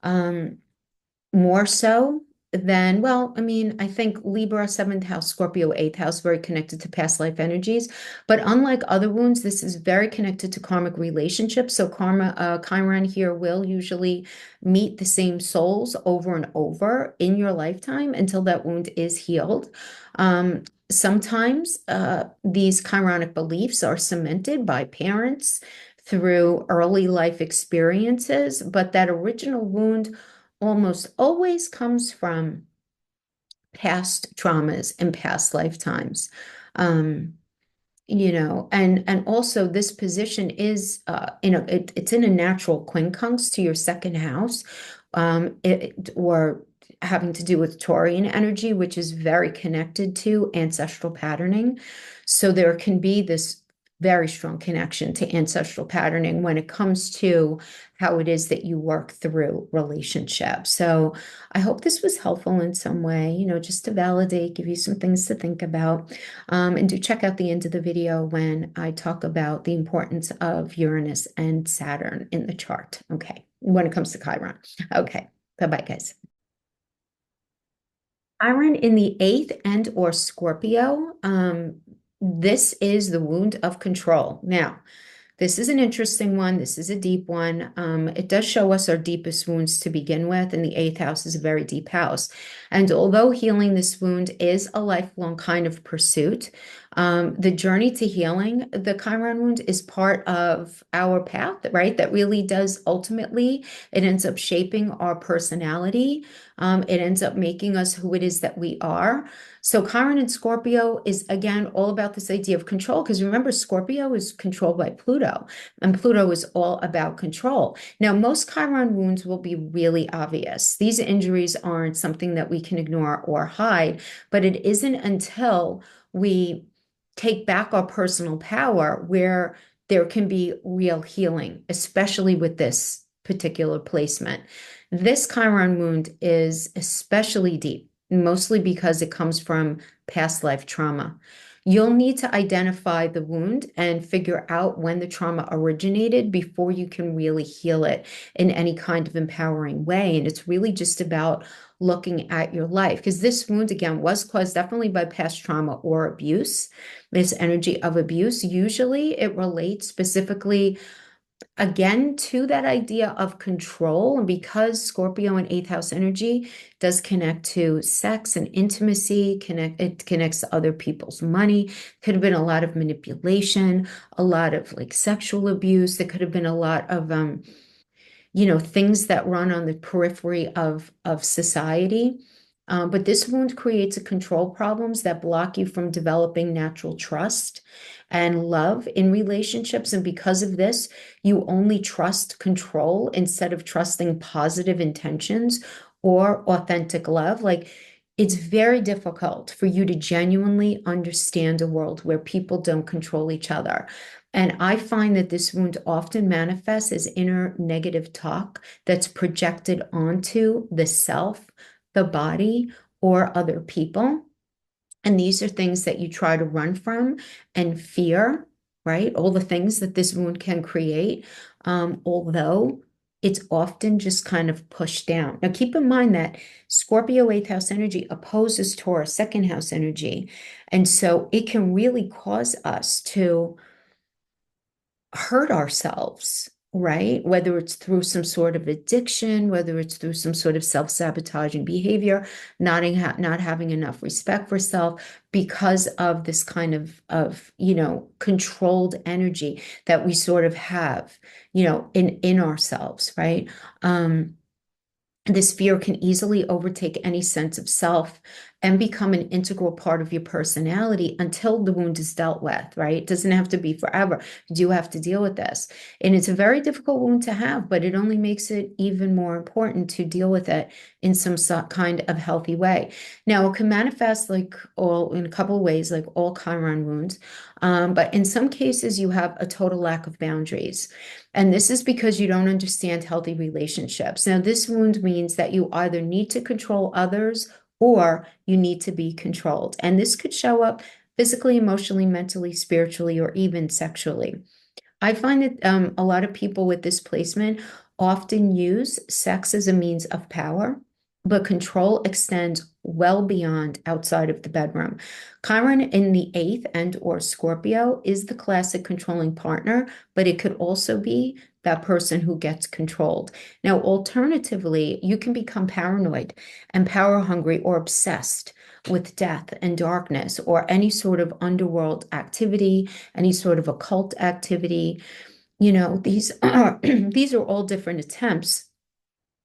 More so than, well, I mean, I think Libra, seventh house, Scorpio, eighth house, very connected to past life energies. But unlike other wounds, this is very connected to karmic relationships. So Chiron here will usually meet the same souls over and over in your lifetime until that wound is healed. Sometimes these Chironic beliefs are cemented by parents through early life experiences, but that original wound almost always comes from past traumas and past lifetimes. And also this position is it's in a natural quincunx to your second house, or having to do with Taurian energy, which is very connected to ancestral patterning. So there can be this very strong connection to ancestral patterning when it comes to how it is that you work through relationships. So I hope this was helpful in some way, just to validate, give you some things to think about. And do check out the end of the video when I talk about the importance of Uranus and Saturn in the chart. Okay, when it comes to Chiron. Okay, bye-bye, guys. Chiron in the eighth and or Scorpio, this is the wound of control. Now, this is an interesting one. This is a deep one. It does show us our deepest wounds to begin with, and the eighth house is a very deep house. And although healing this wound is a lifelong kind of pursuit, the journey to healing the Chiron wound is part of our path, right? That really does ultimately, it ends up shaping our personality. It ends up making us who it is that we are. So Chiron in Scorpio is, again, all about this idea of control, because remember, Scorpio is controlled by Pluto, and Pluto is all about control. Now, most Chiron wounds will be really obvious. These injuries aren't something that we can ignore or hide, but it isn't until we take back our personal power where there can be real healing, especially with this particular placement. This Chiron wound is especially deep, mostly because it comes from past life trauma. You'll need to identify the wound and figure out when the trauma originated before you can really heal it in any kind of empowering way. And it's really just about looking at your life, because this wound, again, was caused definitely by past trauma or abuse. This energy of abuse, usually it relates specifically again to that idea of control. And because Scorpio and eighth house energy does connect to sex and intimacy, it connects to other people's money. Could have been a lot of manipulation, a lot of like sexual abuse. There could have been a lot of things that run on the periphery of society. But this wound creates a control problems that block you from developing natural trust and love in relationships. And because of this, you only trust control instead of trusting positive intentions or authentic love. Like, it's very difficult for you to genuinely understand a world where people don't control each other. And I find that this wound often manifests as inner negative talk that's projected onto the self, the body, or other people. And these are things that you try to run from and fear, right? All the things that this wound can create, although it's often just kind of pushed down. Now, keep in mind that Scorpio eighth house energy opposes Taurus second house energy. And so it can really cause us to hurt ourselves right? Whether it's through some sort of addiction, whether it's through some sort of self-sabotaging behavior, not having enough respect for self because of this kind of controlled energy that we sort of have, in ourselves, right? This fear can easily overtake any sense of self and become an integral part of your personality until the wound is dealt with, right? It doesn't have to be forever. You do have to deal with this. And it's a very difficult wound to have, but it only makes it even more important to deal with it in some kind of healthy way. Now, it can manifest in a couple of ways, like all Chiron wounds. But in some cases, you have a total lack of boundaries. And this is because you don't understand healthy relationships. Now, this wound means that you either need to control others or you need to be controlled. And this could show up physically, emotionally, mentally, spiritually, or even sexually. I find that a lot of people with this placement often use sex as a means of power, but control extends well beyond outside of the bedroom. Chiron in the eighth and or Scorpio is the classic controlling partner, but it could also be that person who gets controlled. Now, alternatively, you can become paranoid and power hungry or obsessed with death and darkness or any sort of underworld activity, any sort of occult activity. These are these are all different attempts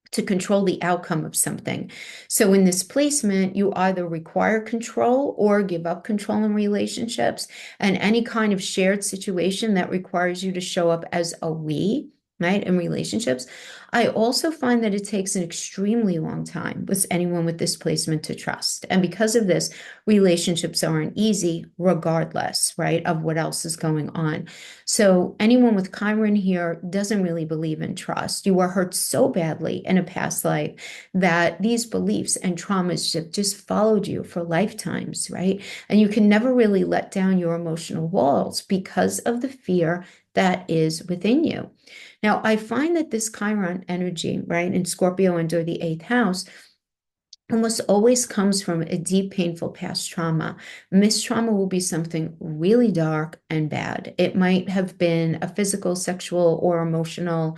to control the outcome of something. So in this placement, you either require control or give up control in relationships, and any kind of shared situation that requires you to show up as a we, right, in relationships. I also find that it takes an extremely long time with anyone with this placement to trust. And because of this, relationships aren't easy, regardless, right, of what else is going on. So anyone with Chiron here doesn't really believe in trust. You were hurt so badly in a past life that these beliefs and traumas just followed you for lifetimes, right? And you can never really let down your emotional walls because of the fear that is within you. Now, I find that this Chiron energy, right, in Scorpio under the eighth house, almost always comes from a deep, painful past trauma. And this trauma will be something really dark and bad. It might have been a physical, sexual, or emotional,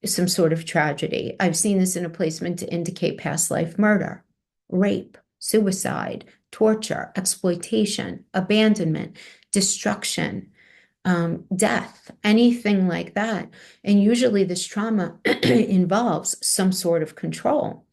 some sort of tragedy. I've seen this in a placement to indicate past life murder, rape, suicide, torture, exploitation, abandonment, destruction, death, anything like that. And usually this trauma involves some sort of control.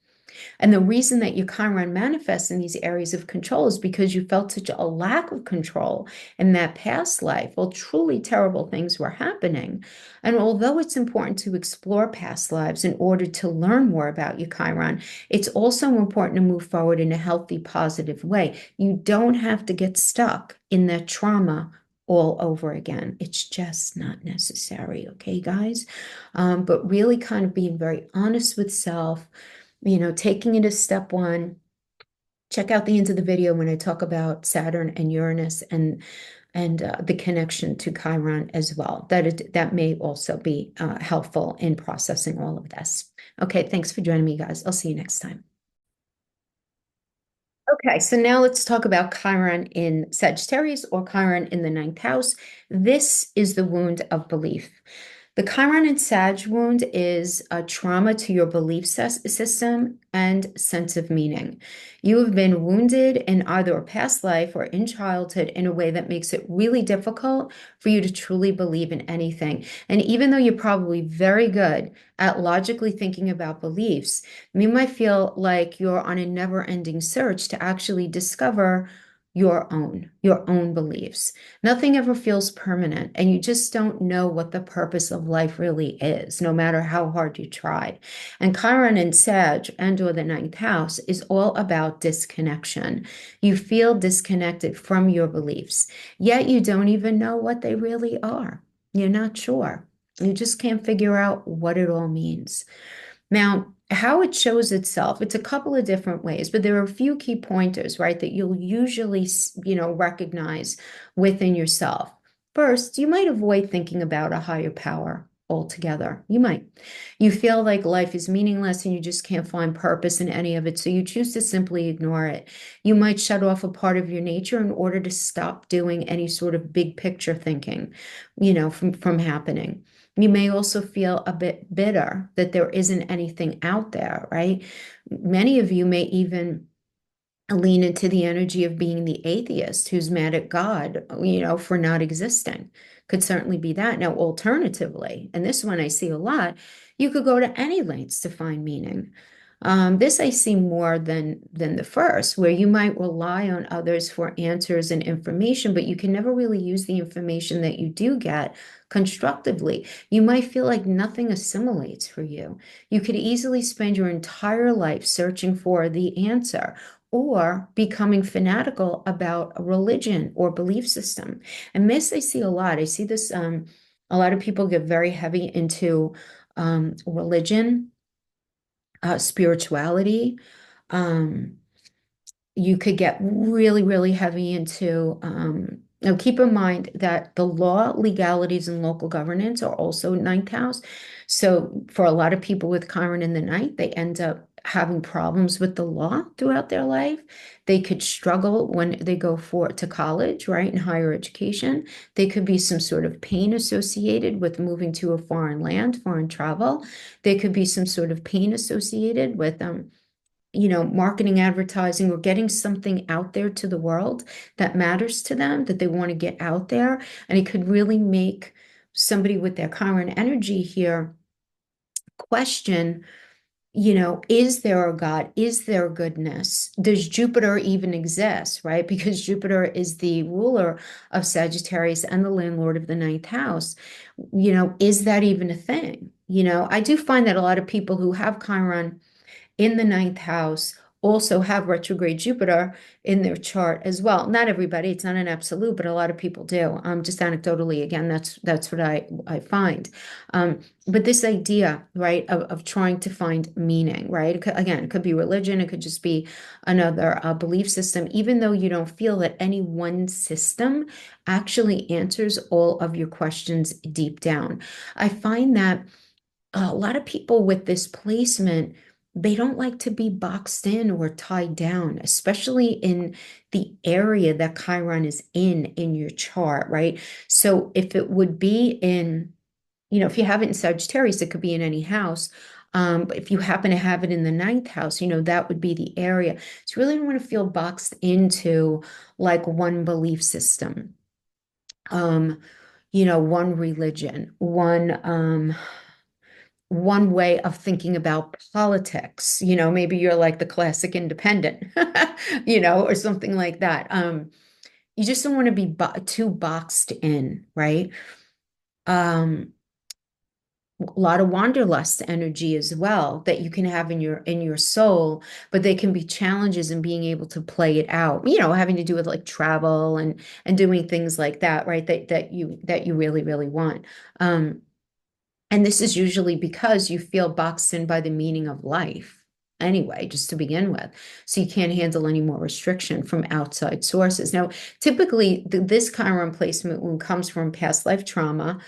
And the reason that your Chiron manifests in these areas of control is because you felt such a lack of control in that past life. Well, truly terrible things were happening. And although it's important to explore past lives in order to learn more about your Chiron, it's also important to move forward in a healthy, positive way. You don't have to get stuck in that trauma all over again. It's just not necessary, okay, guys? But really kind of being very honest with self, taking it as step one. Check out the end of the video when I talk about Saturn and Uranus and the connection to Chiron as well. That may also be helpful in processing all of this. Okay, thanks for joining me, guys. I'll see you next time. Okay, so now let's talk about Chiron in Sagittarius or Chiron in the ninth house. This is the wound of belief. The Chiron and Sag wound is a trauma to your belief system and sense of meaning. You have been wounded in either a past life or in childhood in a way that makes it really difficult for you to truly believe in anything. And even though you're probably very good at logically thinking about beliefs, you might feel like you're on a never-ending search to actually discover your own beliefs. Nothing ever feels permanent, and you just don't know what the purpose of life really is, no matter how hard you try. And Chiron in Sag and/or the ninth house is all about disconnection. You feel disconnected from your beliefs, yet you don't even know what they really are. You're not sure. You just can't figure out what it all means. Now, how it shows itself, it's a couple of different ways, but there are a few key pointers, right, that you'll usually, recognize within yourself. First, you might avoid thinking about a higher power altogether. You might. You feel like life is meaningless and you just can't find purpose in any of it, so you choose to simply ignore it. You might shut off a part of your nature in order to stop doing any sort of big picture thinking, from happening. You may also feel a bit bitter that there isn't anything out there, right? Many of you may even lean into the energy of being the atheist who's mad at God, for not existing. Could certainly be that. Now, alternatively, and this one I see a lot, you could go to any lengths to find meaning. This I see more than the first, where you might rely on others for answers and information, but you can never really use the information that you do get constructively. You might feel like nothing assimilates for you. You could easily spend your entire life searching for the answer or becoming fanatical about a religion or belief system. And this I see a lot. I see this, a lot of people get very heavy into religion, spirituality. You could get really, really heavy into, now keep in mind that the law, legalities, and local governance are also ninth house. So for a lot of people with Chiron in the ninth, they end up having problems with the law throughout their life. They could struggle when they go to college, right, in higher education. There could be some sort of pain associated with moving to a foreign land, foreign travel. There could be some sort of pain associated with marketing, advertising, or getting something out there to the world that matters to them, that they want to get out there. And it could really make somebody with their current energy here question, is there a God? Is there goodness? Does Jupiter even exist, right? Because Jupiter is the ruler of Sagittarius and the landlord of the ninth house. Is that even a thing? I do find that a lot of people who have Chiron in the ninth house also have retrograde Jupiter in their chart as well. Not everybody, it's not an absolute, but a lot of people do. Just anecdotally, again, that's what I find. But this idea, right, of trying to find meaning, right? Again, it could be religion, it could just be another belief system, even though you don't feel that any one system actually answers all of your questions deep down. I find that a lot of people with this placement, they don't like to be boxed in or tied down, especially in the area that Chiron is in your chart, right? So if it would be in, if you have it in Sagittarius, it could be in any house. But if you happen to have it in the ninth house, that would be the area. So you really don't want to feel boxed into like one belief system, one religion, one way of thinking about politics. Maybe you're like the classic independent, or something like that. You just don't want to be too boxed in, right? A lot of wanderlust energy as well that you can have in your soul, but they can be challenges in being able to play it out, having to do with like travel and doing things like that, right? That you really, really want. And this is usually because you feel boxed in by the meaning of life anyway, just to begin with. So you can't handle any more restriction from outside sources. Now, typically, this Chiron placement wound comes from past life trauma,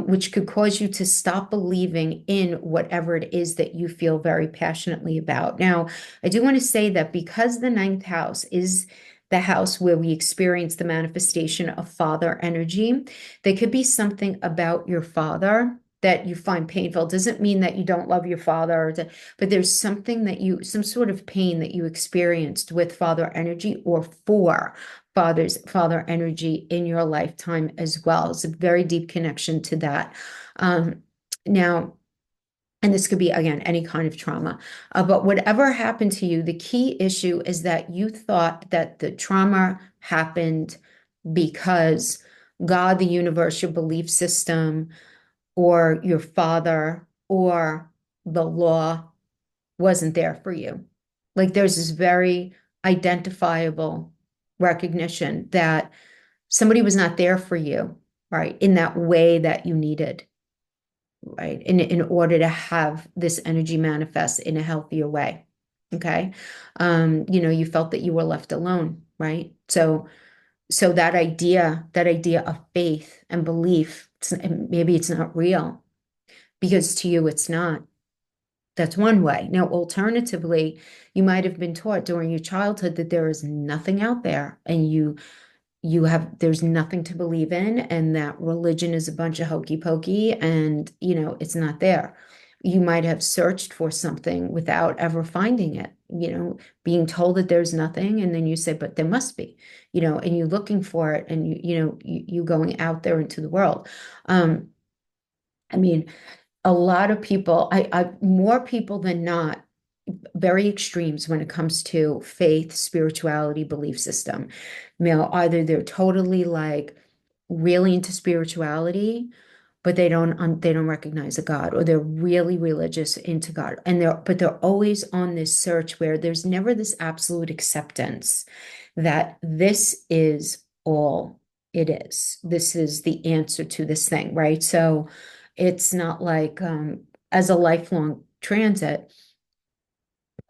which could cause you to stop believing in whatever it is that you feel very passionately about. Now, I do want to say that because the ninth house is the house where we experience the manifestation of father energy, there could be something about your father that you find painful. It doesn't mean that you don't love your father, but there's something some sort of pain that you experienced with father energy or for father energy in your lifetime as well. It's a very deep connection to that. Now, and this could be, again, any kind of trauma. But whatever happened to you, the key issue is that you thought that the trauma happened because God, the universe, your belief system, or your father or the law wasn't there for you. Like there's this very identifiable recognition that somebody was not there for you, right, in that way that you needed, right, in order to have this energy manifest in a healthier way. Okay. You felt that you were left alone, right? So that idea of faith and belief, maybe it's not real, because to you it's not. That's one way. Now, alternatively, you might have been taught during your childhood that there is nothing out there, and there's nothing to believe in, and that religion is a bunch of hokey pokey, and it's not there. You might have searched for something without ever finding it, being told that there's nothing, and then you say, but there must be, and you're looking for it, and you going out there into the world. I mean, a lot of people, more people than not, very extremes when it comes to faith, spirituality, belief system. Either they're totally like really into spirituality, but they don't recognize a God, or they're really religious into God, and they're always on this search where there's never this absolute acceptance that this is all it is. This is the answer to this thing, right? So it's not like as a lifelong transit,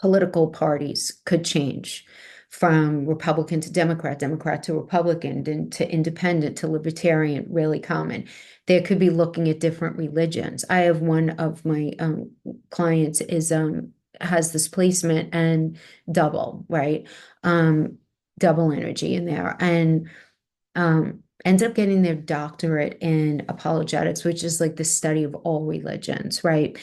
political parties could change from Republican to Democrat, Democrat to Republican, and to independent to libertarian, really common. They could be looking at different religions. I have one of my clients has this placement and double, right? Double energy in there, and ends up getting their doctorate in apologetics, which is like the study of all religions, right?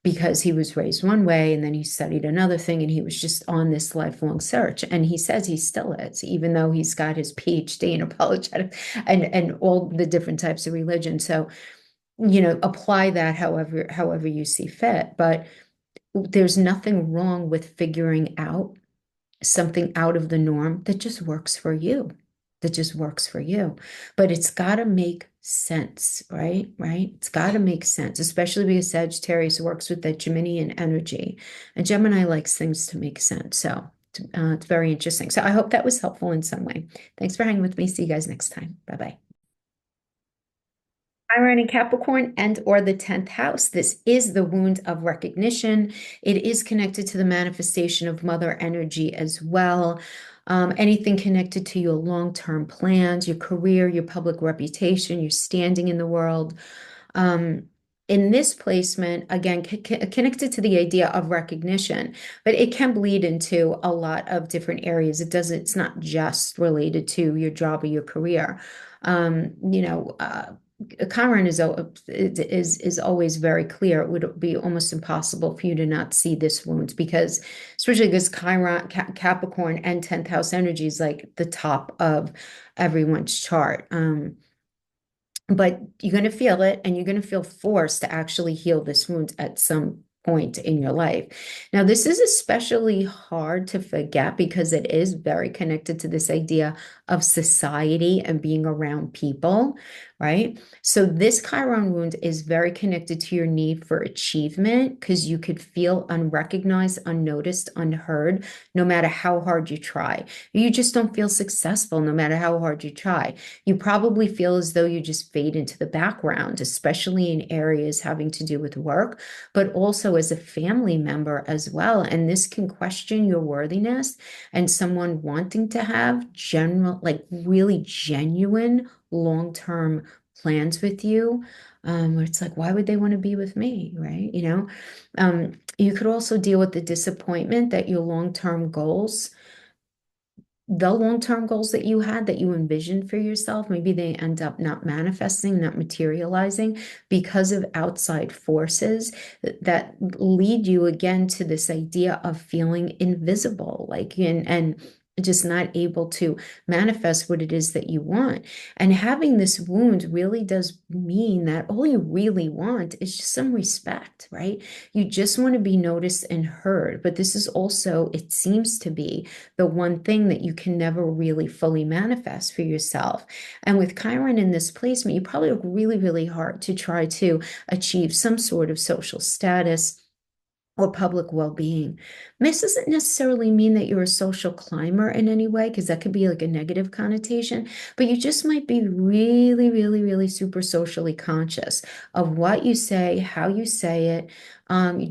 Because he was raised one way and then he studied another thing, and he was just on this lifelong search. And he says he still is, even though he's got his PhD in apologetics and all the different types of religion. So, apply that however you see fit. But there's nothing wrong with figuring out something out of the norm that just works for you, that just works for you. But it's got to make sense, right? Right? It's got to make sense, especially because Sagittarius works with that Geminian energy, and Gemini likes things to make sense. So it's very interesting. So I hope that was helpful in some way. Thanks for hanging with me. See you guys next time. Bye-bye. Chiron in Capricorn and or the 10th house. This is the wound of recognition. It is connected to the manifestation of mother energy as well. Anything connected to your long-term plans, your career, your public reputation, your standing in the world. In this placement, again, connected to the idea of recognition, but it can bleed into a lot of different areas. It's not just related to your job or your career. Um, you know, uh, Chiron is always very clear. It would be almost impossible for you to not see this wound, because especially because Chiron, Capricorn, and 10th house energy is like the top of everyone's chart. But you're going to feel it, and you're going to feel forced to actually heal this wound at some point in your life. Now, this is especially hard to forget because it is very connected to this idea of society and being around people, right? So this Chiron wound is very connected to your need for achievement, because you could feel unrecognized, unnoticed, unheard, no matter how hard you try. You just don't feel successful no matter how hard you try. You probably feel as though you just fade into the background, especially in areas having to do with work, but also as a family member as well. And this can question your worthiness, and someone wanting to have like really genuine long-term plans with you, where it's like, why would they want to be with me, right? You could also deal with the disappointment that your the long-term goals that you had, that you envisioned for yourself, maybe they end up not manifesting, not materializing, because of outside forces that lead you again to this idea of feeling invisible, like, and just not able to manifest what it is that you want. And having this wound really does mean that all you really want is just some respect, right? You just want to be noticed and heard. But this is also, it seems to be, the one thing that you can never really fully manifest for yourself. And with Chiron in this placement, you probably work really, really hard to try to achieve some sort of social status, or public well-being. This doesn't necessarily mean that you're a social climber in any way, because that could be like a negative connotation, but you just might be really, really, really super socially conscious of what you say, how you say it. You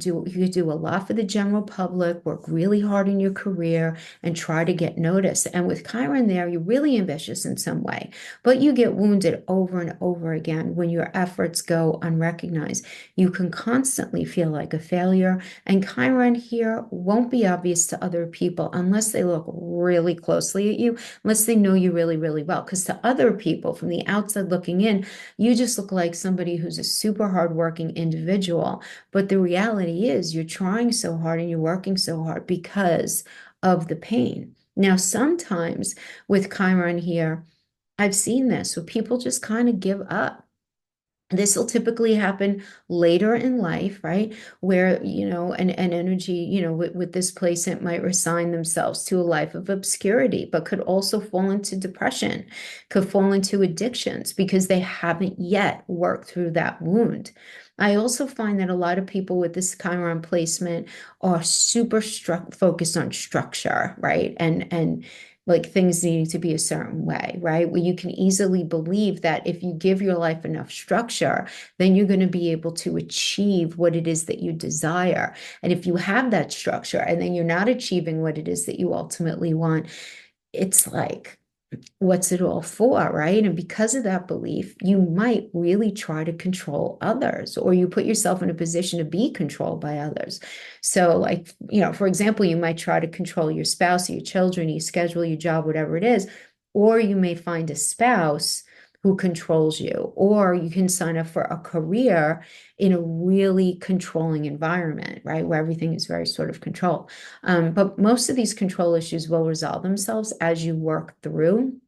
do a lot for the general public, work really hard in your career, and try to get noticed. And with Chiron there, you're really ambitious in some way, but you get wounded over and over again when your efforts go unrecognized. You can constantly feel like a failure. And Chiron here won't be obvious to other people unless they look really closely at you, unless they know you really, really well. Because to other people from the outside looking in, you just look like somebody who's a super hardworking individual. But the reality is you're trying so hard and you're working so hard because of the pain. Now, sometimes with Chiron here, I've seen this, so people just kind of give up. This will typically happen later in life, right? Where, an energy, with this placement might resign themselves to a life of obscurity, but could also fall into depression, could fall into addictions because they haven't yet worked through that wound. I also find that a lot of people with this Chiron placement are super focused on structure, right? And like things needing to be a certain way, right? Where you can easily believe that if you give your life enough structure, then you're going to be able to achieve what it is that you desire. And if you have that structure and then you're not achieving what it is that you ultimately want, it's like, what's it all for, right? And because of that belief, you might really try to control others, or you put yourself in a position to be controlled by others. So, like, for example, you might try to control your spouse, or your children, your schedule, your job, whatever it is, or you may find a spouse who controls you, or you can sign up for a career in a really controlling environment, right? Where everything is very sort of controlled. But most of these control issues will resolve themselves as you work through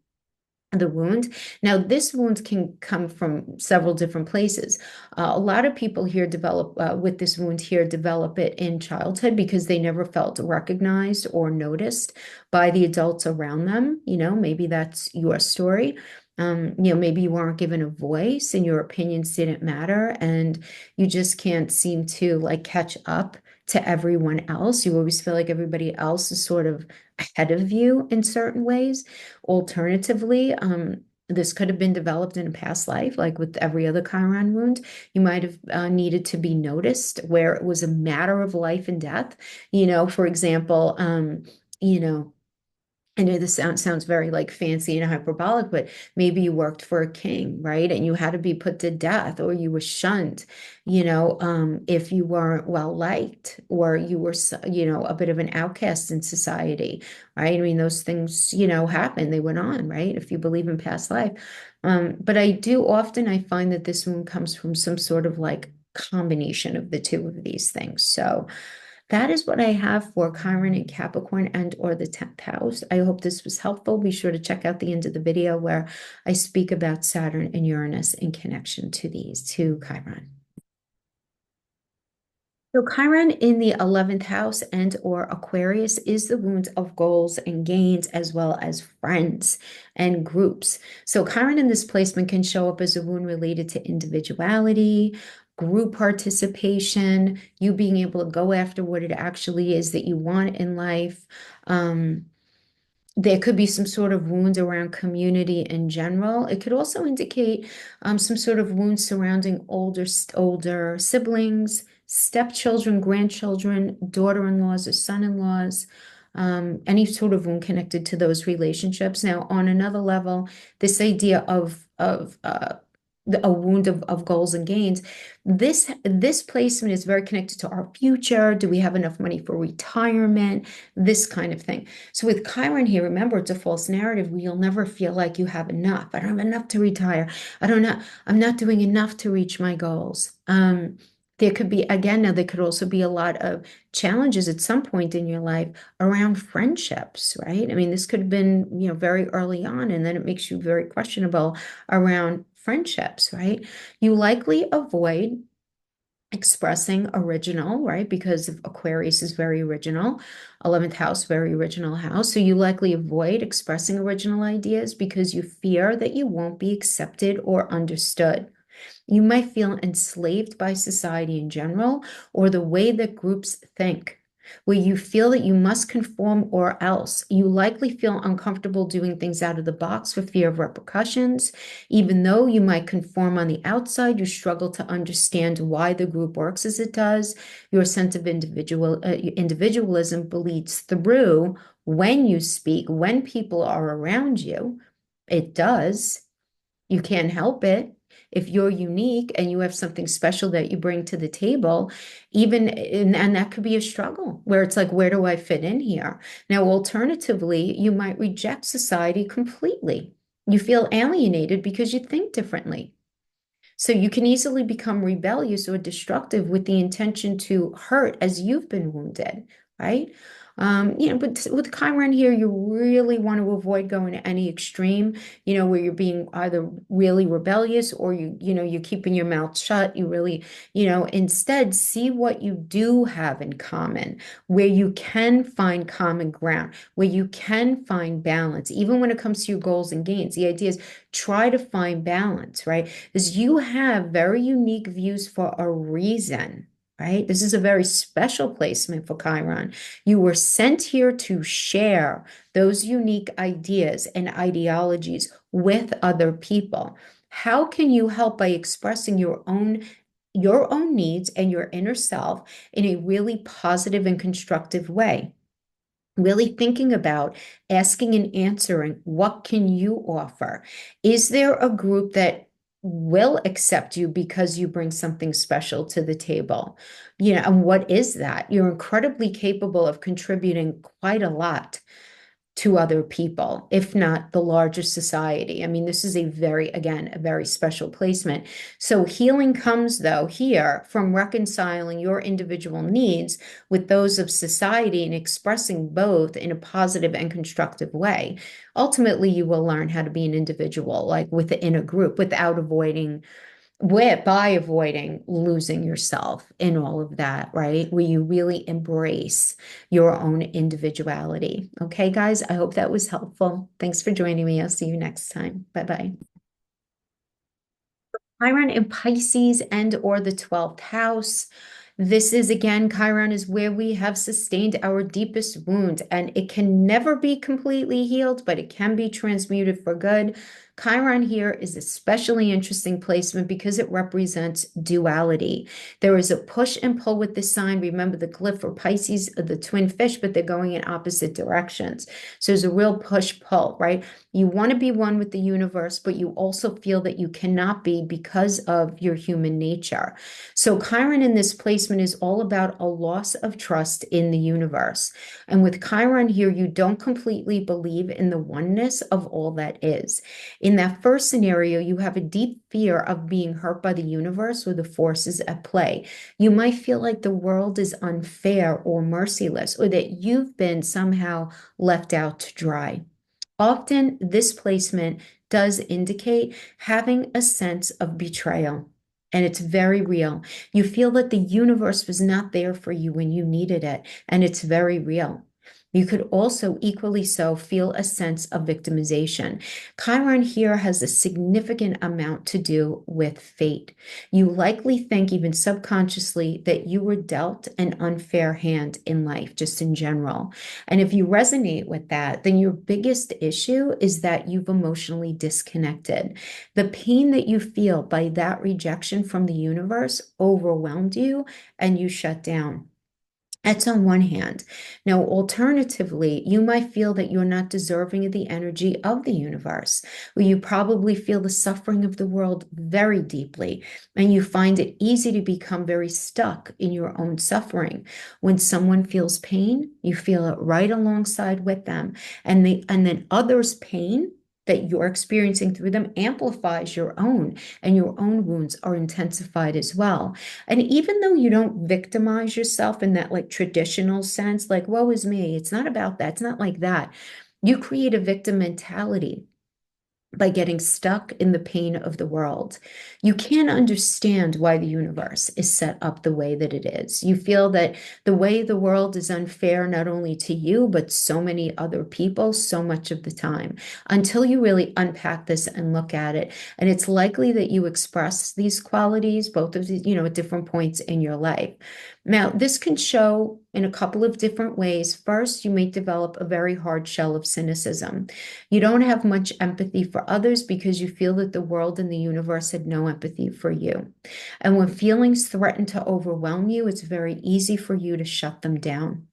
the wound. Now, this wound can come from several different places. A lot of people here develop with this wound here develop it in childhood because they never felt recognized or noticed by the adults around them. Maybe that's your story. Maybe you weren't given a voice and your opinions didn't matter, and you just can't seem to like catch up to everyone else. You always feel like everybody else is sort of ahead of you in certain ways. Alternatively, this could have been developed in a past life, like with every other Chiron wound. You might have needed to be noticed where it was a matter of life and death. For example, you know, I know this sounds very like fancy and hyperbolic, but maybe you worked for a king, right? And you had to be put to death, or you were shunned, if you weren't well liked, or you were, a bit of an outcast in society, right? I mean, those things, happen, they went on, right? If you believe in past life. But I find that this one comes from some sort of like combination of the two of these things. So, that is what I have for Chiron and Capricorn and or the 10th house. I hope this was helpful. Be sure to check out the end of the video where I speak about Saturn and Uranus in connection to these two Chiron. So Chiron in the 11th house and or Aquarius is the wound of goals and gains, as well as friends and groups. So Chiron in this placement can show up as a wound related to individuality, group participation, you being able to go after what it actually is that you want in life. There could be some sort of wound around community in general. It could also indicate some sort of wound surrounding older siblings, stepchildren, grandchildren, daughter-in-laws, or son-in-laws, any sort of wound connected to those relationships. Now, on another level, this idea of a wound of goals and gains. This placement is very connected to our future. Do we have enough money for retirement? This kind of thing. So with Chiron here, remember, it's a false narrative where you'll never feel like you have enough. I don't have enough to retire. I'm not doing enough to reach my goals. There could be, again, now there could also be a lot of challenges at some point in your life around friendships, right? I mean, this could have been, very early on, and then it makes you very questionable around friendships, right? You likely avoid expressing original, right? Because Aquarius is very original, 11th house, very original house. So you likely avoid expressing original ideas because you fear that you won't be accepted or understood. You might feel enslaved by society in general or the way that groups think, where you feel that you must conform or else. You likely feel uncomfortable doing things out of the box for fear of repercussions. Even though you might conform on the outside, you struggle to understand why the group works as it does. Your sense of individualism bleeds through when you speak, when people are around you. It does. You can't help it. If you're unique and you have something special that you bring to the table, and that could be a struggle where it's like, where do I fit in here? Now, alternatively, you might reject society completely. You feel alienated because you think differently. So you can easily become rebellious or destructive with the intention to hurt as you've been wounded, right? But with Chiron here, you really want to avoid going to any extreme, where you're being either really rebellious or you're keeping your mouth shut. You really, instead see what you do have in common, where you can find common ground, where you can find balance, even when it comes to your goals and gains. The idea is try to find balance, right? Because you have very unique views for a reason, right? This is a very special placement for Chiron. You were sent here to share those unique ideas and ideologies with other people. How can you help by expressing your own needs and your inner self in a really positive and constructive way? Really thinking about asking and answering, what can you offer? Is there a group that will accept you because you bring something special to the table? And what is that? You're incredibly capable of contributing quite a lot to other people, if not the larger society. I mean, this is again, a very special placement. So healing comes, though, here from reconciling your individual needs with those of society and expressing both in a positive and constructive way. Ultimately, you will learn how to be an individual, like within a group, by avoiding losing yourself in all of that, right? Where you really embrace your own individuality. Okay, guys, I hope that was helpful. Thanks for joining me. I'll see you next time. Bye-bye. Chiron in Pisces and or the 12th house. This is again, Chiron is where we have sustained our deepest wound, and it can never be completely healed, but it can be transmuted for good. Chiron here is especially interesting placement because it represents duality. There is a push and pull with this sign. Remember the glyph for Pisces, the twin fish, but they're going in opposite directions. So there's a real push-pull, right? You want to be one with the universe, but you also feel that you cannot be because of your human nature. So Chiron in this placement is all about a loss of trust in the universe. And with Chiron here, you don't completely believe in the oneness of all that is. In that first scenario, you have a deep fear of being hurt by the universe or the forces at play. You might feel like the world is unfair or merciless, or that you've been somehow left out to dry. Often, this placement does indicate having a sense of betrayal, and it's very real. You feel that the universe was not there for you when you needed it, and it's very real. You could also equally so feel a sense of victimization. Chiron here has a significant amount to do with fate. You likely think, even subconsciously, that you were dealt an unfair hand in life, just in general. And if you resonate with that, then your biggest issue is that you've emotionally disconnected. The pain that you feel by that rejection from the universe overwhelmed you and you shut down. That's on one hand. Now, alternatively, you might feel that you're not deserving of the energy of the universe, where you probably feel the suffering of the world very deeply, and you find it easy to become very stuck in your own suffering. When someone feels pain, you feel it right alongside with them, and then others' pain that you're experiencing through them amplifies your own, and your own wounds are intensified as well. And even though you don't victimize yourself in that like traditional sense, like, woe is me, it's not about that. It's not like that. You create a victim mentality by getting stuck in the pain of the world. You can't understand why the universe is set up the way that it is. You feel that the way the world is unfair, not only to you, but so many other people, so much of the time, until you really unpack this and look at it. And it's likely that you express these qualities, both of these, at different points in your life. Now, this can show in a couple of different ways. First, you may develop a very hard shell of cynicism. You don't have much empathy for others because you feel that the world and the universe had no empathy for you. And when feelings threaten to overwhelm you, it's very easy for you to shut them down.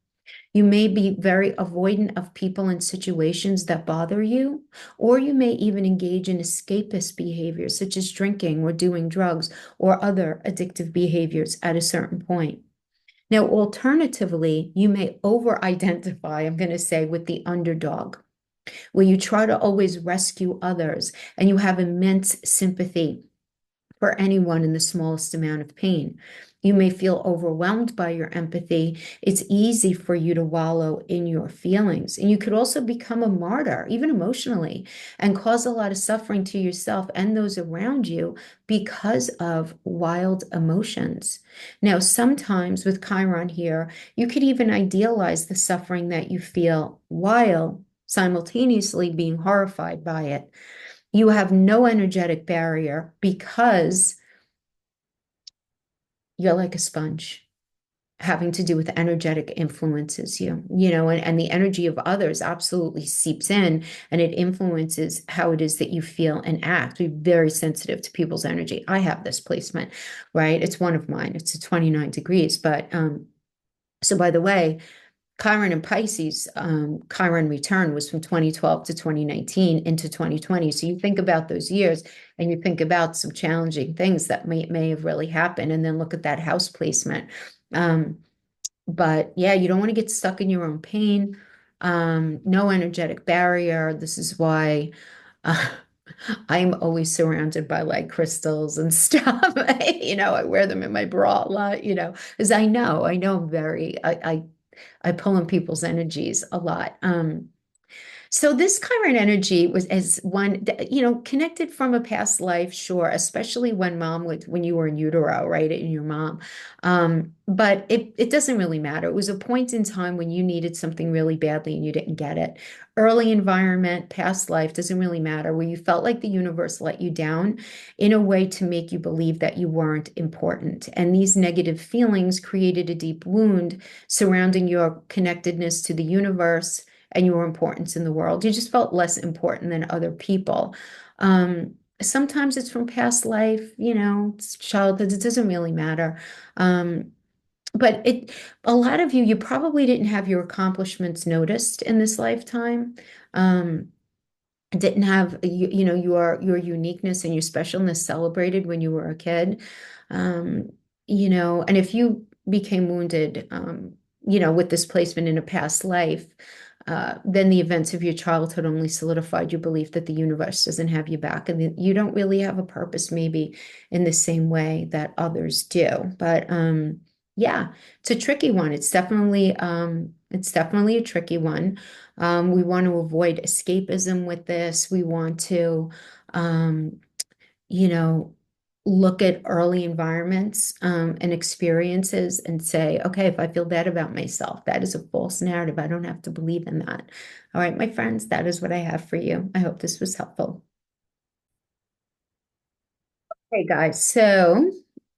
You may be very avoidant of people and situations that bother you, or you may even engage in escapist behaviors such as drinking or doing drugs or other addictive behaviors at a certain point. Now, alternatively, you may over-identify, I'm going to say, with the underdog, where you try to always rescue others and you have immense sympathy for anyone in the smallest amount of pain. You may feel overwhelmed by your empathy. It's easy for you to wallow in your feelings. And you could also become a martyr, even emotionally, and cause a lot of suffering to yourself and those around you because of wild emotions. Now, sometimes with Chiron here, you could even idealize the suffering that you feel while simultaneously being horrified by it. You have no energetic barrier because you're like a sponge, having to do with energetic influences and the energy of others absolutely seeps in and it influences how it is that you feel and act. We're very sensitive to people's energy. I have this placement, right? It's one of mine. It's a 29 degrees. But so by the way, Chiron and Pisces, Chiron return was from 2012 to 2019 into 2020. So you think about those years and you think about some challenging things that may have really happened. And then look at that house placement. But yeah, you don't want to get stuck in your own pain. No energetic barrier. This is why uh, I'm always surrounded by like crystals and stuff. I wear them in my bra a lot, because I know I'm I pull in people's energies a lot. So this Chiron energy was as one, connected from a past life, sure, especially when you were in utero, right, in your mom. But it doesn't really matter. It was a point in time when you needed something really badly and you didn't get it. Early environment, past life, doesn't really matter, where you felt like the universe let you down in a way to make you believe that you weren't important. And these negative feelings created a deep wound surrounding your connectedness to the universe and your importance in the world. You just felt less important than other people. Sometimes it's from past life, it's childhood, it doesn't really matter. But a lot of you probably didn't have your accomplishments noticed in this lifetime. Didn't have your uniqueness and your specialness celebrated when you were a kid. And if you became wounded, with this placement in a past life, then the events of your childhood only solidified your belief that the universe doesn't have you back and that you don't really have a purpose, maybe in the same way that others do. But yeah, it's a tricky one. It's definitely a tricky one. We want to avoid escapism with this. We want to, um, you know, look at early environments and experiences and say, okay, if I feel bad about myself, that is a false narrative. I don't have to believe in that. All right, my friends, that is what I have for you. I hope this was helpful. Hey guys, so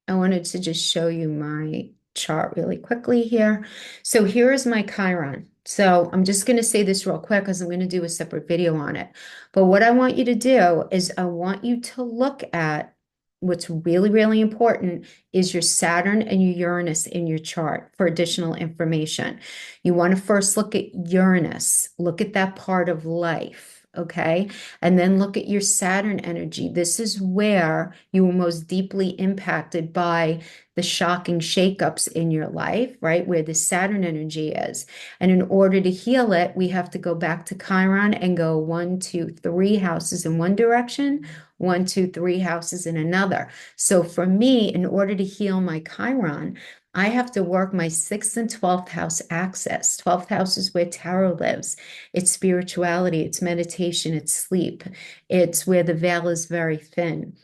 I wanted to just show you my chart really quickly here. So here is my Chiron. So I'm just going to say this real quick because I'm going to do a separate video on it. But what I want you to do is I want you to look at what's really, really important is your Saturn and your Uranus in your chart for additional information. You want to first look at Uranus, look at that part of life. Okay. And then look at your Saturn energy. This is where you were most deeply impacted by the shocking shakeups in your life, right? Where the Saturn energy is. And in order to heal it, we have to go back to Chiron and go 1, 2, 3 houses in one direction, 1, 2, 3 houses in another. So for me, in order to heal my Chiron, I have to work my 6th and 12th house axis. 12th house is where tarot lives. It's spirituality, it's meditation, it's sleep. It's where the veil is very thin.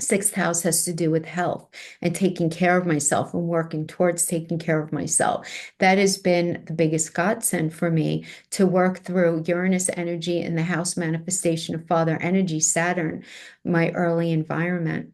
6th house has to do with health and taking care of myself and working towards taking care of myself. That has been the biggest godsend for me, to work through Uranus energy and the house manifestation of Father energy, Saturn, my early environment.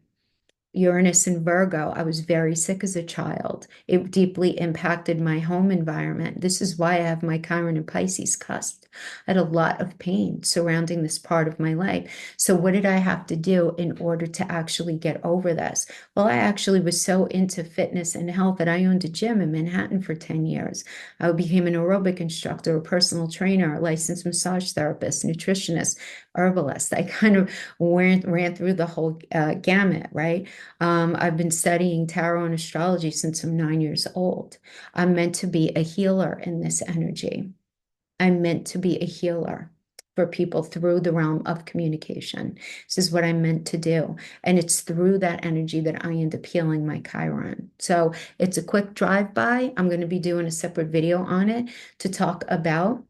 Uranus and Virgo, I was very sick as a child. It deeply impacted my home environment. This is why I have my Chiron and Pisces cusp. I had a lot of pain surrounding this part of my life. So what did I have to do in order to actually get over this? Well, I actually was so into fitness and health that I owned a gym in Manhattan for 10 years. I became an aerobic instructor, a personal trainer, a licensed massage therapist, nutritionist, herbalist. I kind of ran through the whole gamut, right? I've been studying tarot and astrology since I'm 9 years old. I'm meant to be a healer in this energy. I'm meant to be a healer for people through the realm of communication. This is what I'm meant to do. And it's through that energy that I end up healing my Chiron. So it's a quick drive-by. I'm going to be doing a separate video on it to talk about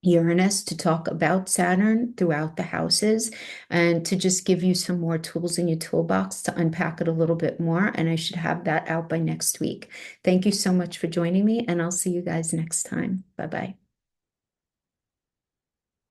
Uranus, to talk about Saturn throughout the houses, and to just give you some more tools in your toolbox to unpack it a little bit more. And I should have that out by next week. Thank you so much for joining me, and I'll see you guys next time. Bye-bye.